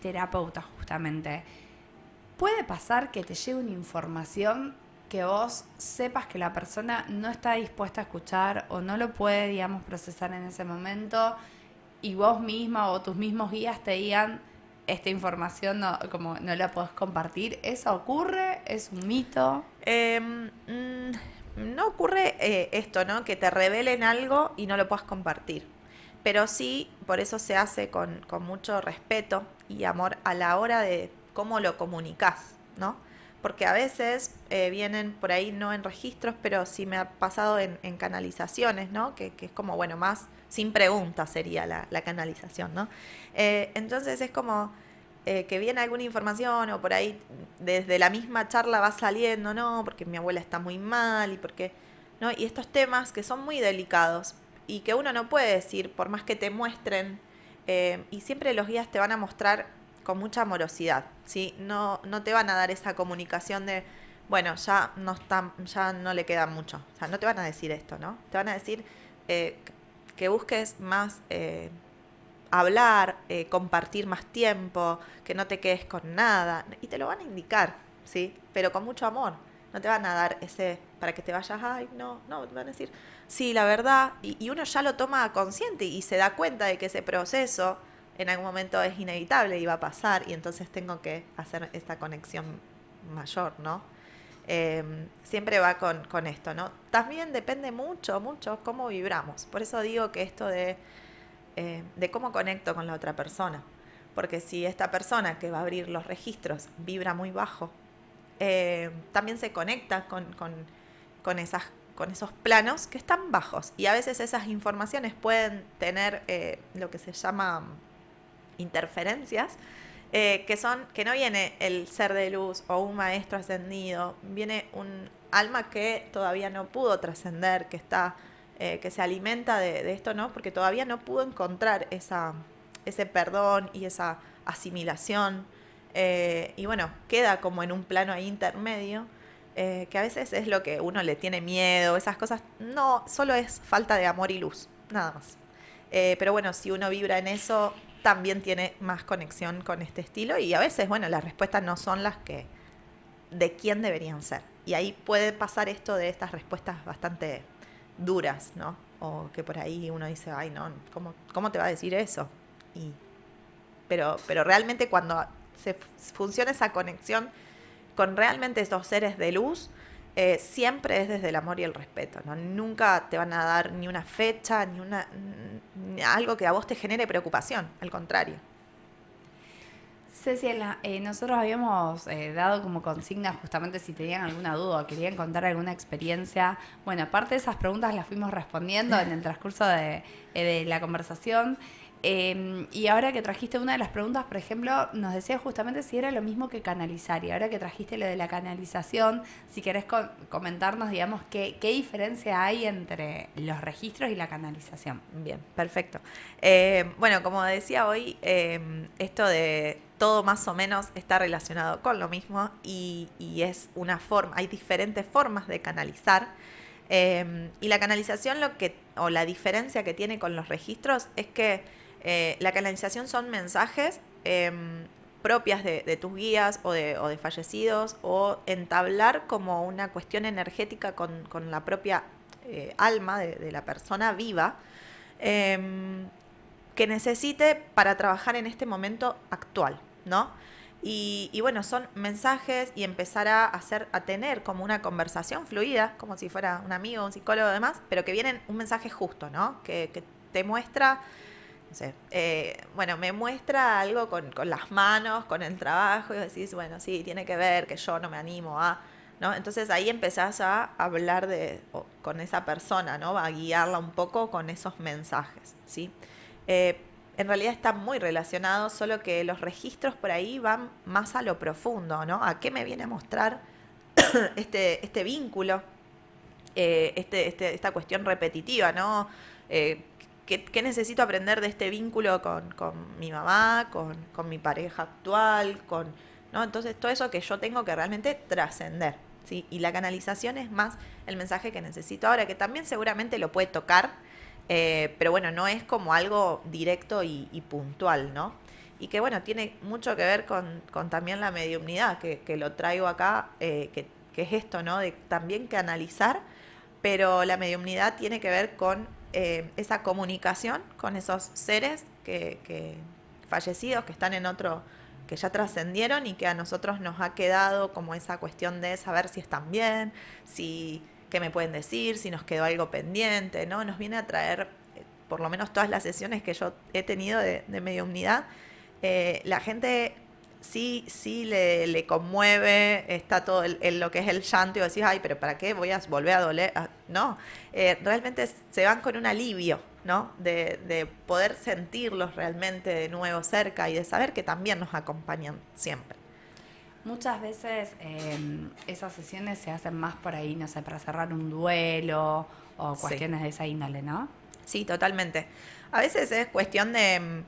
terapeuta justamente, ¿puede pasar que te llegue una información que vos sepas que la persona no está dispuesta a escuchar o no lo puede, digamos, procesar en ese momento y vos misma o tus mismos guías te digan esta información como no la podés compartir? ¿Eso ocurre? ¿Es un mito? No ocurre esto, ¿no? Que te revelen algo y no lo puedas compartir. Pero sí, por eso se hace con mucho respeto y amor a la hora de cómo lo comunicás, ¿no? Porque a veces vienen por ahí no en registros, pero sí me ha pasado en canalizaciones, ¿no? Que es como, bueno, más sin preguntas sería la canalización, ¿no? Entonces es como que viene alguna información o por ahí desde la misma charla va saliendo, ¿no? Porque mi abuela está muy mal y porque, ¿no? Y estos temas que son muy delicados y que uno no puede decir, por más que te muestren, y siempre los guías te van a mostrar con mucha amorosidad, ¿sí? No te van a dar esa comunicación de, bueno, ya no le queda mucho. O sea, no te van a decir esto, ¿no? Te van a decir que busques más hablar, compartir más tiempo, que no te quedes con nada. Y te lo van a indicar, ¿sí? Pero con mucho amor. No te van a dar ese para que te vayas, ay, no, te van a decir, sí, la verdad. Y uno ya lo toma consciente y se da cuenta de que ese proceso en algún momento es inevitable y va a pasar y entonces tengo que hacer esta conexión mayor, ¿no? Siempre va con esto, ¿no? También depende mucho cómo vibramos. Por eso digo que esto de cómo conecto con la otra persona. Porque si esta persona que va a abrir los registros vibra muy bajo, también se conecta con esos planos que están bajos. Y a veces esas informaciones pueden tener lo que se llama interferencias, que no viene el ser de luz o un maestro ascendido, viene un alma que todavía no pudo trascender, que está que se alimenta de esto, ¿no? Porque todavía no pudo encontrar ese perdón y esa asimilación. Y bueno, queda como en un plano ahí intermedio, que a veces es lo que uno le tiene miedo, esas cosas. No, solo es falta de amor y luz, nada más. Pero bueno, si uno vibra en eso, también tiene más conexión con este estilo. Y a veces, bueno, las respuestas no son las que de quién deberían ser. Y ahí puede pasar esto de estas respuestas bastante duras, ¿no? O que por ahí uno dice, ay, no, ¿cómo te va a decir eso? Pero realmente cuando se funciona esa conexión con realmente estos seres de luz, siempre es desde el amor y el respeto, ¿no? Nunca te van a dar ni una fecha, ni algo que a vos te genere preocupación, al contrario. Ceci, nosotros habíamos dado como consigna justamente si tenían alguna duda o querían contar alguna experiencia. Bueno, aparte de esas preguntas las fuimos respondiendo en el transcurso de la conversación. Y ahora que trajiste una de las preguntas, por ejemplo, nos decía justamente si era lo mismo que canalizar. Y ahora que trajiste lo de la canalización, si querés comentarnos, digamos, qué diferencia hay entre los registros y la canalización. Bien, perfecto. Bueno, como decía hoy, esto de todo más o menos está relacionado con lo mismo y es una forma, hay diferentes formas de canalizar. Y la canalización, o la diferencia que tiene con los registros es que la canalización son mensajes propias de tus guías o de fallecidos, o entablar como una cuestión energética con la propia alma de la persona viva que necesite para trabajar en este momento actual, ¿no? Y bueno, son mensajes y empezar a tener como una conversación fluida, como si fuera un amigo, un psicólogo y demás, pero que vienen un mensaje justo, ¿no? Que te muestra, no sé, bueno, me muestra algo con las manos, con el trabajo, y decís, bueno, sí, tiene que ver que yo no me animo a, ¿no? Entonces ahí empezás a hablar con esa persona, ¿no? A guiarla un poco con esos mensajes, ¿sí? En realidad está muy relacionado, solo que los registros por ahí van más a lo profundo, ¿no? ¿A qué me viene a mostrar este vínculo, esta cuestión repetitiva, ¿no? ¿Qué necesito aprender de este vínculo con mi mamá, con mi pareja actual, ¿no? Entonces, todo eso que yo tengo que realmente trascender, ¿sí? Y la canalización es más el mensaje que necesito ahora, que también seguramente lo puede tocar, pero bueno, no es como algo directo y puntual, ¿no? Y que bueno, tiene mucho que ver con también la mediumnidad, que lo traigo acá, que es esto, ¿no? De también canalizar, pero la mediumnidad tiene que ver con esa comunicación con esos seres que fallecidos, que están en otro, que ya trascendieron y que a nosotros nos ha quedado como esa cuestión de saber si están bien, qué me pueden decir, si nos quedó algo pendiente, ¿no? Nos viene a traer, por lo menos todas las sesiones que yo he tenido de mediumnidad, la gente sí le conmueve, está todo lo que es el llanto y decís, ay, pero ¿para qué voy a volver a doler? No, realmente se van con un alivio, ¿no? De poder sentirlos realmente de nuevo cerca y de saber que también nos acompañan siempre. Muchas veces esas sesiones se hacen más por ahí, no sé, para cerrar un duelo o cuestiones de esa índole, ¿no? Sí, totalmente. A veces es cuestión de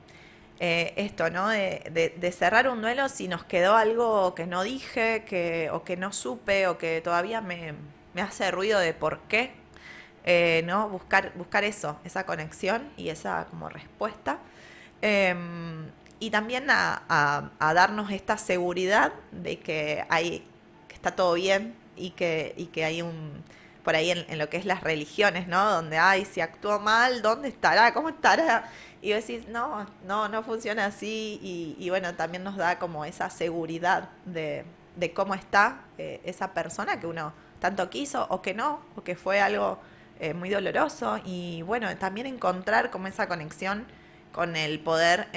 esto, ¿no? De cerrar un duelo si nos quedó algo que no dije, o que no supe, o que todavía me hace ruido de por qué, ¿no? Buscar eso, esa conexión y esa como respuesta. Y también a darnos esta seguridad de que está todo bien y que hay por ahí en lo que es las religiones, ¿no? Donde, si actuó mal, ¿dónde estará? ¿Cómo estará? Y vos decís, no funciona así. Y bueno, también nos da como esa seguridad de cómo está esa persona que uno tanto quiso o que no, o que fue algo muy doloroso. Y bueno, también encontrar como esa conexión con el poder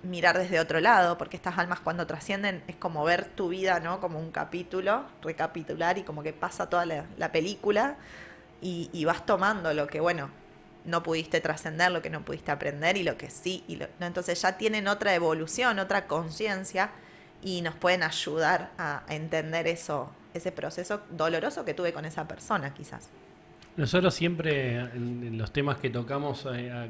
mirar desde otro lado, porque estas almas cuando trascienden es como ver tu vida, ¿no? Como un capítulo, recapitular y como que pasa toda la película y vas tomando lo que, bueno, no pudiste trascender, lo que no pudiste aprender y lo que sí. ¿No? Entonces ya tienen otra evolución, otra conciencia y nos pueden ayudar a entender ese proceso doloroso que tuve con esa persona quizás. Nosotros siempre en los temas que tocamos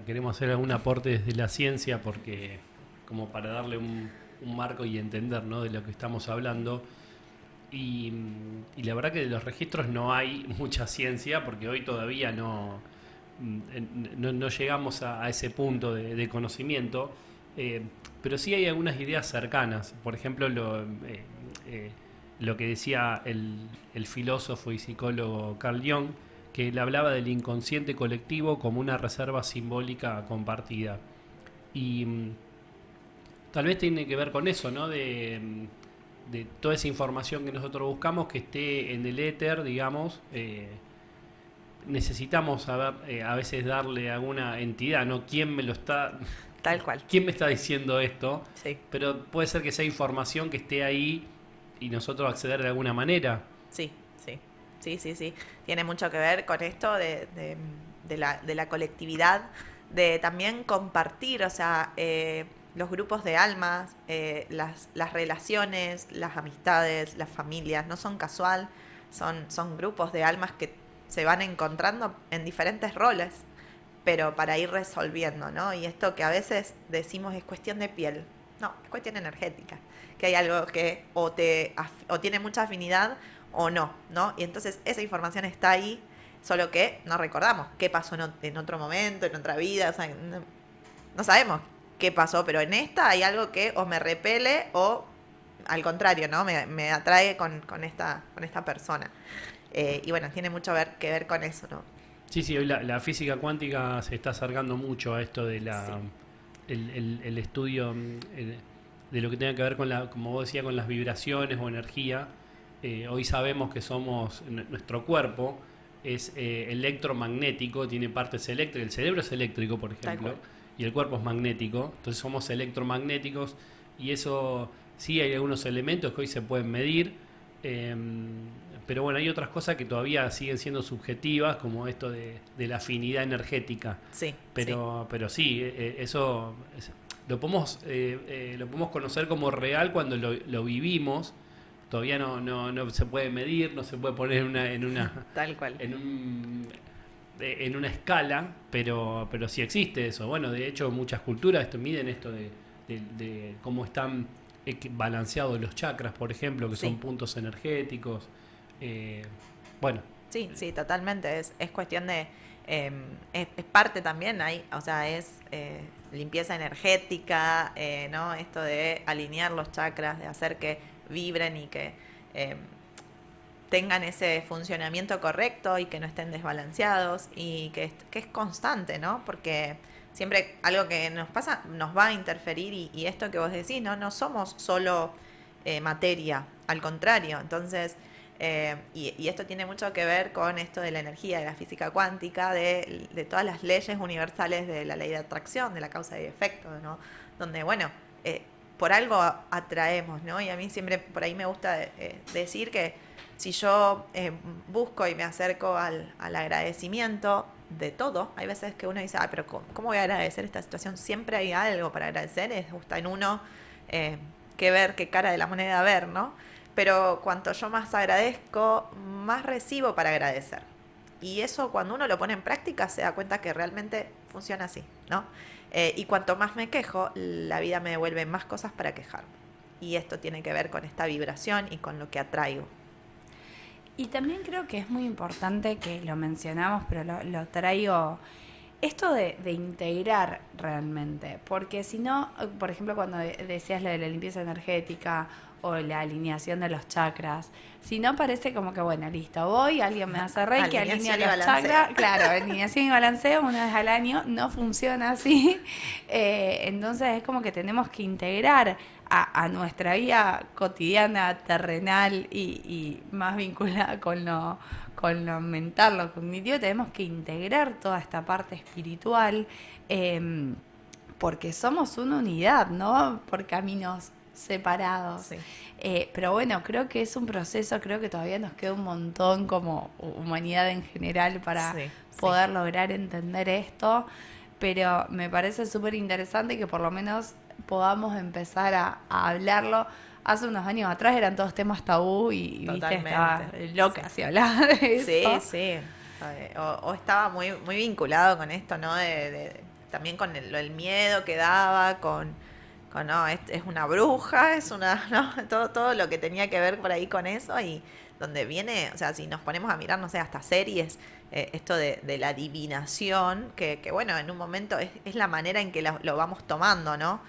queremos hacer algún aporte desde la ciencia porque como para darle un marco y entender, ¿no?, de lo que estamos hablando. Y la verdad que de los registros no hay mucha ciencia porque hoy todavía no llegamos a ese punto de conocimiento, pero sí hay algunas ideas cercanas. Por ejemplo, lo que decía el filósofo y psicólogo Carl Jung, que él hablaba del inconsciente colectivo como una reserva simbólica compartida. Y tal vez tiene que ver con eso, ¿no? De toda esa información que nosotros buscamos que esté en el éter, digamos. Necesitamos saber, a veces darle a alguna entidad, ¿no? ¿Quién me lo está... Tal cual. ¿Quién me está diciendo esto? Sí. Pero puede ser que sea información que esté ahí y nosotros acceder de alguna manera. Sí. Tiene mucho que ver con esto de la colectividad, de también compartir, o sea, los grupos de almas, las relaciones, las amistades, las familias, no son casual, son grupos de almas que se van encontrando en diferentes roles, pero para ir resolviendo, ¿no? Y esto que a veces decimos es cuestión de piel, no, es cuestión energética, que hay algo que o tiene mucha afinidad o no, ¿no? Y entonces esa información está ahí, solo que no recordamos qué pasó en otro momento, en otra vida, o sea, no sabemos qué pasó, pero en esta hay algo que o me repele o al contrario, ¿no? Me atrae con esta persona. Y bueno, tiene mucho que ver con eso, ¿no? Sí, hoy la física cuántica se está acercando mucho a esto de el estudio de lo que tenga que ver con como vos decías, con las vibraciones o energía. Hoy sabemos que nuestro cuerpo es electromagnético, tiene partes eléctricas, el cerebro es eléctrico, por ejemplo, y el cuerpo es magnético, entonces somos electromagnéticos, y eso sí hay algunos elementos que hoy se pueden medir, pero bueno, hay otras cosas que todavía siguen siendo subjetivas, como esto de la afinidad energética. Sí. Pero sí, eso lo podemos conocer como real cuando lo vivimos. Todavía no se puede medir, no se puede poner en una tal cual. En una escala, pero sí existe eso. Bueno, de hecho muchas culturas miden esto de cómo están balanceados los chakras, por ejemplo, que son puntos energéticos. Bueno. Sí, totalmente. Es cuestión de... es parte también, o sea, es limpieza energética, ¿no? Esto de alinear los chakras, de hacer que vibren y que tengan ese funcionamiento correcto y que no estén desbalanceados y que es constante, ¿no? Porque siempre algo que nos pasa nos va a interferir y esto que vos decís, no somos solo materia, al contrario. Entonces, y esto tiene mucho que ver con esto de la energía, de la física cuántica, de todas las leyes universales de la ley de atracción, de la causa y efecto, ¿no? Donde, bueno, por algo atraemos, ¿no? Y a mí siempre por ahí me gusta decir que si yo busco y me acerco al agradecimiento de todo, hay veces que uno dice, pero ¿cómo voy a agradecer esta situación? Siempre hay algo para agradecer, está en uno que ver, qué cara de la moneda ver, ¿no? Pero cuanto yo más agradezco, más recibo para agradecer. Y eso cuando uno lo pone en práctica se da cuenta que realmente funciona así, ¿no? Y cuanto más me quejo, la vida me devuelve más cosas para quejarme. Y esto tiene que ver con esta vibración y con lo que atraigo. Y también creo que es muy importante, que lo mencionamos, pero lo traigo, esto de integrar realmente. Porque si no, por ejemplo, cuando decías lo de la limpieza energética o la alineación de los chakras, si no parece como que, bueno, listo, voy, alguien me hace reiki, alinea los chakras. Claro, alineación y balanceo una vez al año, no funciona así. Entonces es como que tenemos que integrar a nuestra vida cotidiana, terrenal y más vinculada con lo mental, lo cognitivo. Tenemos que integrar toda esta parte espiritual, porque somos una unidad, ¿no? Por caminos separados. Sí. Pero bueno, creo que es un proceso, creo que todavía nos queda un montón como humanidad en general para poder lograr entender esto, pero me parece súper interesante que por lo menos podamos empezar a hablarlo. Hace unos años atrás eran todos temas tabú y viste, estaba loca si hablaba de eso. Sí. O estaba muy, muy vinculado con esto, ¿no? También con el miedo que daba, no, es una bruja, es una, ¿no? Todo lo que tenía que ver por ahí con eso y donde viene, o sea, si nos ponemos a mirar, no sé, hasta series, esto de la adivinación, que bueno, en un momento es la manera en que lo vamos tomando, ¿no?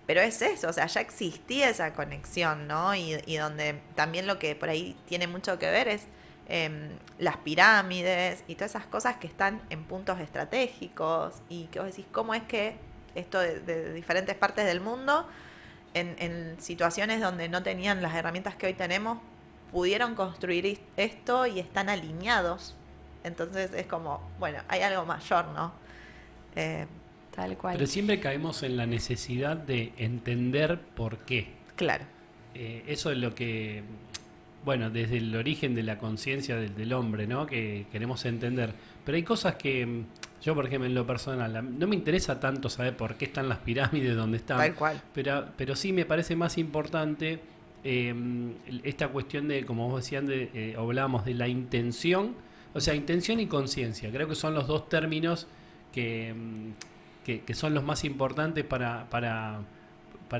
Pero es eso, o sea, ya existía esa conexión, ¿no? Y donde también lo que por ahí tiene mucho que ver es las pirámides y todas esas cosas que están en puntos estratégicos y que vos decís, ¿cómo es que esto de diferentes partes del mundo, en situaciones donde no tenían las herramientas que hoy tenemos, pudieron construir esto y están alineados? Entonces es como, bueno, hay algo mayor, ¿no? Tal cual. Pero siempre caemos en la necesidad de entender por qué. Claro. Eso es lo que, bueno, desde el origen de la conciencia del hombre, ¿no? Que queremos entender. Pero hay cosas que yo, por ejemplo, en lo personal, no me interesa tanto saber por qué están las pirámides donde están. Tal cual. Pero sí me parece más importante esta cuestión de, como vos decían, hablábamos de la intención, o sea, intención y conciencia. Creo que son los dos términos que son los más importantes para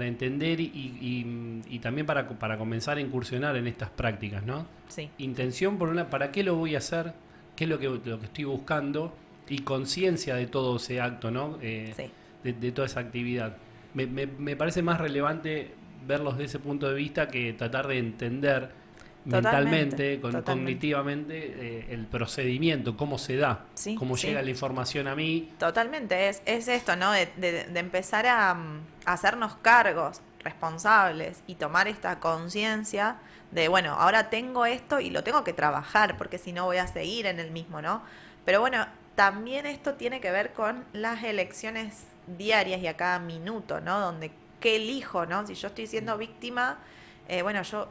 entender y también para comenzar a incursionar en estas prácticas, ¿no? Sí. Intención, por una, ¿para qué lo voy a hacer? ¿Qué es lo que estoy buscando? Y conciencia de todo ese acto, ¿no? Sí. De toda esa actividad. Me parece más relevante verlos desde ese punto de vista que tratar de entender mentalmente, cognitivamente, el procedimiento, cómo se da, Sí, cómo sí. llega la información a mí. Totalmente, es esto, ¿no? De empezar a hacernos cargos responsables y tomar esta conciencia de, bueno, ahora tengo esto y lo tengo que trabajar, porque si no voy a seguir en el mismo, ¿no? Pero bueno, también esto tiene que ver con las elecciones diarias y a cada minuto, ¿no? Donde, ¿qué elijo, no? Si yo estoy siendo víctima, bueno, yo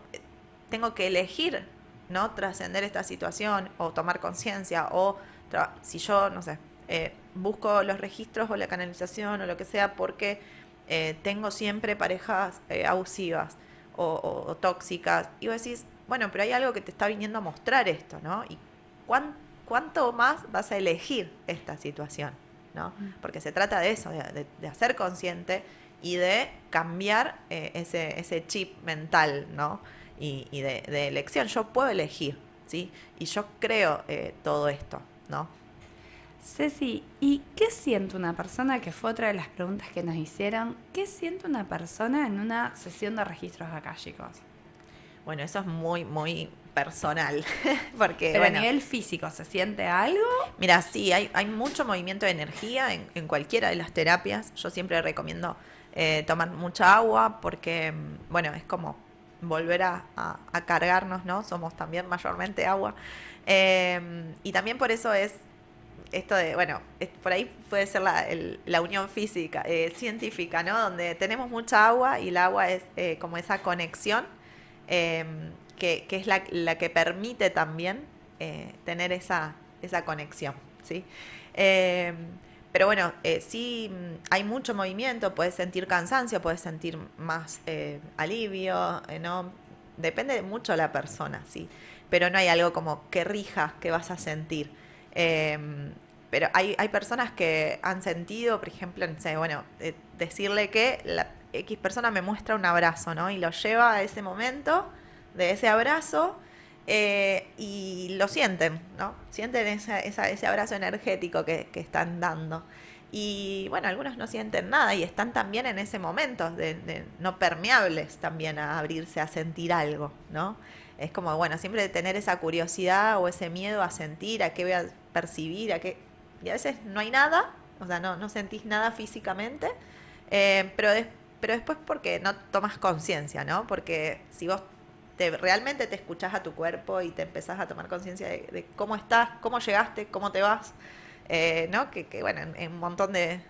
tengo que elegir, ¿no? Trascender esta situación o tomar conciencia o si yo, no sé, busco los registros o la canalización o lo que sea porque tengo siempre parejas abusivas o tóxicas y vos decís, bueno, pero hay algo que te está viniendo a mostrar esto, ¿no? Y ¿cuánto más vas a elegir esta situación, ¿no? Porque se trata de eso, de hacer consciente y de cambiar ese chip mental, ¿no? Y de elección. Yo puedo elegir, ¿sí? Y yo creo todo esto, ¿no? Ceci, ¿y qué siente una persona, que fue otra de las preguntas que nos hicieron, qué siente una persona en una sesión de registros akáshicos? Bueno, eso es muy, muy personal, porque, Pero bueno, a nivel físico, ¿se siente algo? mira, sí, hay mucho movimiento de energía en cualquiera de las terapias. Yo siempre recomiendo tomar mucha agua porque, bueno, es como volver a cargarnos, ¿no? Somos también mayormente agua. Y también por eso es esto de, bueno, por ahí puede ser la unión física, científica, ¿no? Donde tenemos mucha agua y el agua es como esa conexión que es la que permite también tener esa conexión, ¿sí? Pero bueno, sí hay mucho movimiento, puedes sentir cansancio, puedes sentir más alivio, ¿no? Depende mucho de la persona, sí. Pero no hay algo como que rija que vas a sentir. Pero hay personas que han sentido, por ejemplo, no sé, bueno, decirle que la X persona me muestra un abrazo, ¿no? Y lo lleva a ese momento de ese abrazo y lo sienten, ¿no? Sienten ese abrazo energético que están dando. Y bueno, algunos no sienten nada y están también en ese momento de no permeables también a abrirse a sentir algo, ¿no? Es como, bueno, siempre tener esa curiosidad o ese miedo a sentir, a qué voy a percibir, y a veces no hay nada, o sea, no sentís nada físicamente, pero después porque no tomas conciencia, ¿no? Porque si vos realmente te escuchás a tu cuerpo y te empezás a tomar conciencia de cómo estás, cómo llegaste, cómo te vas, ¿no? Que bueno, en un montón de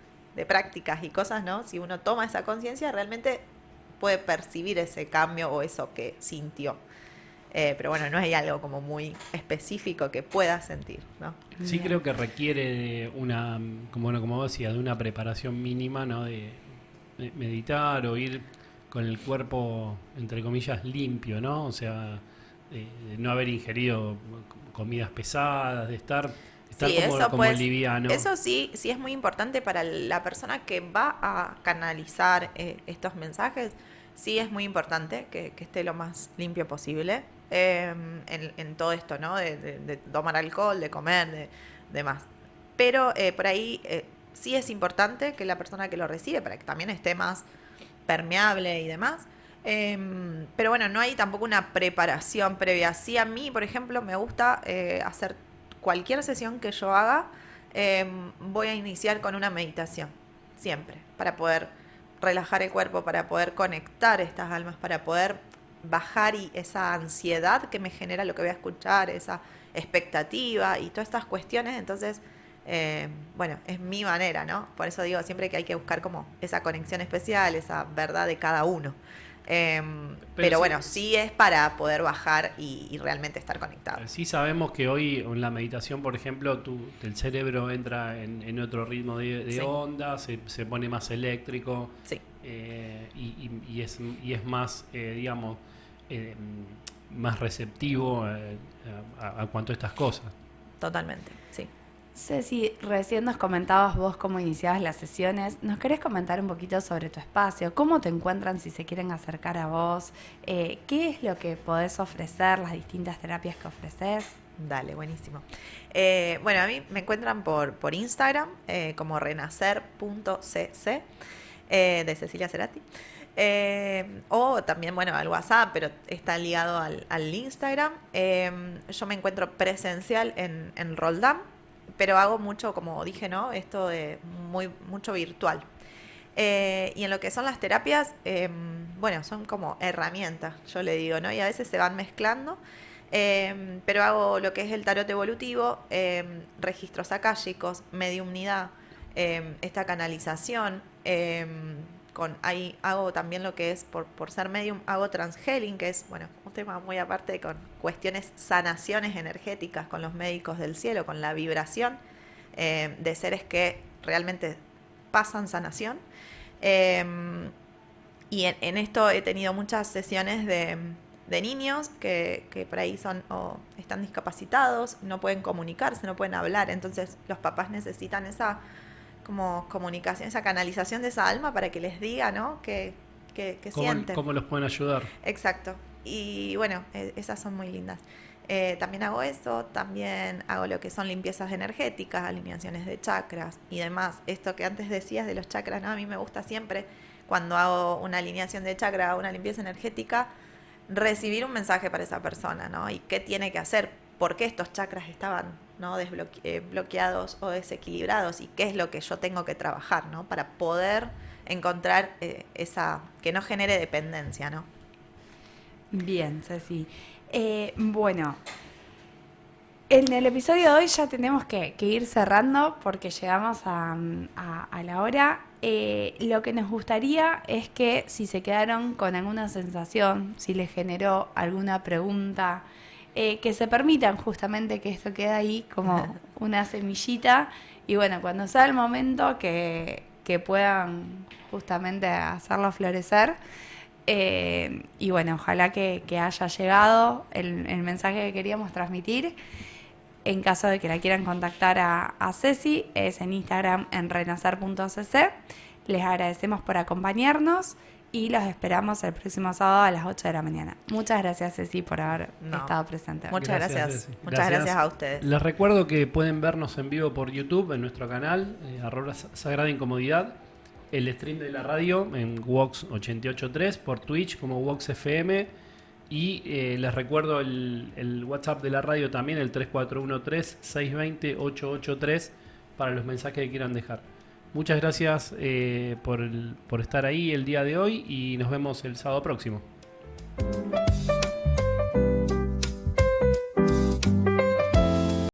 prácticas y cosas, ¿no? Si uno toma esa conciencia, realmente puede percibir ese cambio o eso que sintió. Pero bueno, no hay algo como muy específico que pueda sentir, ¿no? Sí, creo que requiere una, como vos decías, de una preparación mínima, ¿no? De meditar o ir con el cuerpo, entre comillas, limpio, ¿no? O sea, de no haber ingerido comidas pesadas, de estar Está Sí, como, eso como pues, liviano. eso sí, sí es muy importante para la persona que va a canalizar estos mensajes. Sí es muy importante que esté lo más limpio posible en todo esto, ¿no? De tomar alcohol, de comer, de demás. Pero por ahí sí es importante que la persona que lo recibe, para que también esté más permeable y demás. Pero bueno, no hay tampoco una preparación previa. Sí, a mí, por ejemplo, me gusta hacer cualquier sesión que yo haga, voy a iniciar con una meditación, siempre, para poder relajar el cuerpo, para poder conectar estas almas, para poder bajar y esa ansiedad que me genera lo que voy a escuchar, esa expectativa y todas estas cuestiones. Entonces, bueno, es mi manera, ¿no? Por eso digo siempre que hay que buscar como esa conexión especial, esa verdad de cada uno. Pero sí, bueno, sí es para poder bajar y realmente estar conectado. Sí sabemos que hoy en la meditación, por ejemplo, el cerebro entra en otro ritmo de Sí. onda, se pone más eléctrico Sí, y es más, digamos, más receptivo a cuanto a estas cosas. totalmente, sí. Ceci, recién nos comentabas vos cómo iniciabas las sesiones. ¿Nos querés comentar un poquito sobre tu espacio? ¿Cómo te encuentran si se quieren acercar a vos? ¿Qué es lo que podés ofrecer, las distintas terapias que ofreces? Dale, buenísimo. Bueno, a mí me encuentran por Instagram como renacer.cc de Cecilia Cerati. O también, bueno, al WhatsApp, pero está ligado al Instagram. Yo me encuentro presencial en Roldán, pero hago mucho, como dije, ¿no? Esto de mucho virtual. Y en lo que son las terapias, bueno, son como herramientas, yo le digo, ¿no? Y a veces se van mezclando. Pero hago lo que es el tarot evolutivo, registros akáshicos, mediumnidad, esta canalización. Ahí hago también lo que es, por ser medium, hago transhealing, que es, bueno, un tema muy aparte con cuestiones sanaciones energéticas con los médicos del cielo, con la vibración de seres que realmente pasan sanación. Y en esto he tenido muchas sesiones de niños que por ahí son o están discapacitados, no pueden comunicarse, no pueden hablar, entonces los papás necesitan esa como comunicación, esa canalización de esa alma para que les diga, ¿no? Que sienten. ¿Cómo los pueden ayudar? Exacto. Y bueno, esas son muy lindas. También hago eso, también hago lo que son limpiezas energéticas, alineaciones de chakras y demás. Esto que antes decías de los chakras, ¿no? A mí me gusta siempre, cuando hago una alineación de chakra, una limpieza energética, recibir un mensaje para esa persona, ¿no? Y qué tiene que hacer, por qué estos chakras estaban, ¿no? bloqueados o desequilibrados y qué es lo que yo tengo que trabajar, ¿no? Para poder encontrar esa, que no genere dependencia, ¿no? Bien, Ceci. Bueno, en el episodio de hoy ya tenemos que ir cerrando porque llegamos a la hora. Lo que nos gustaría es que si se quedaron con alguna sensación, si les generó alguna pregunta, que se permitan justamente que esto quede ahí como una semillita y bueno, cuando sea el momento que puedan justamente hacerlo florecer. Y bueno, ojalá que haya llegado el mensaje que queríamos transmitir. En caso de que la quieran contactar a Ceci, es en Instagram en renacer.cc. Les agradecemos por acompañarnos y los esperamos el próximo sábado a las 8 de la mañana. Muchas gracias, Ceci, por haber estado presente. Muchas gracias. Ceci. Muchas gracias a ustedes. Les recuerdo que pueden vernos en vivo por YouTube, en nuestro canal, Sagrada Incomodidad. El stream de la radio en Vox 88.3, por Twitch como Vox FM. Y les recuerdo el WhatsApp de la radio también, el 3413-620-883, para los mensajes que quieran dejar. Muchas gracias por estar ahí el día de hoy y nos vemos el sábado próximo.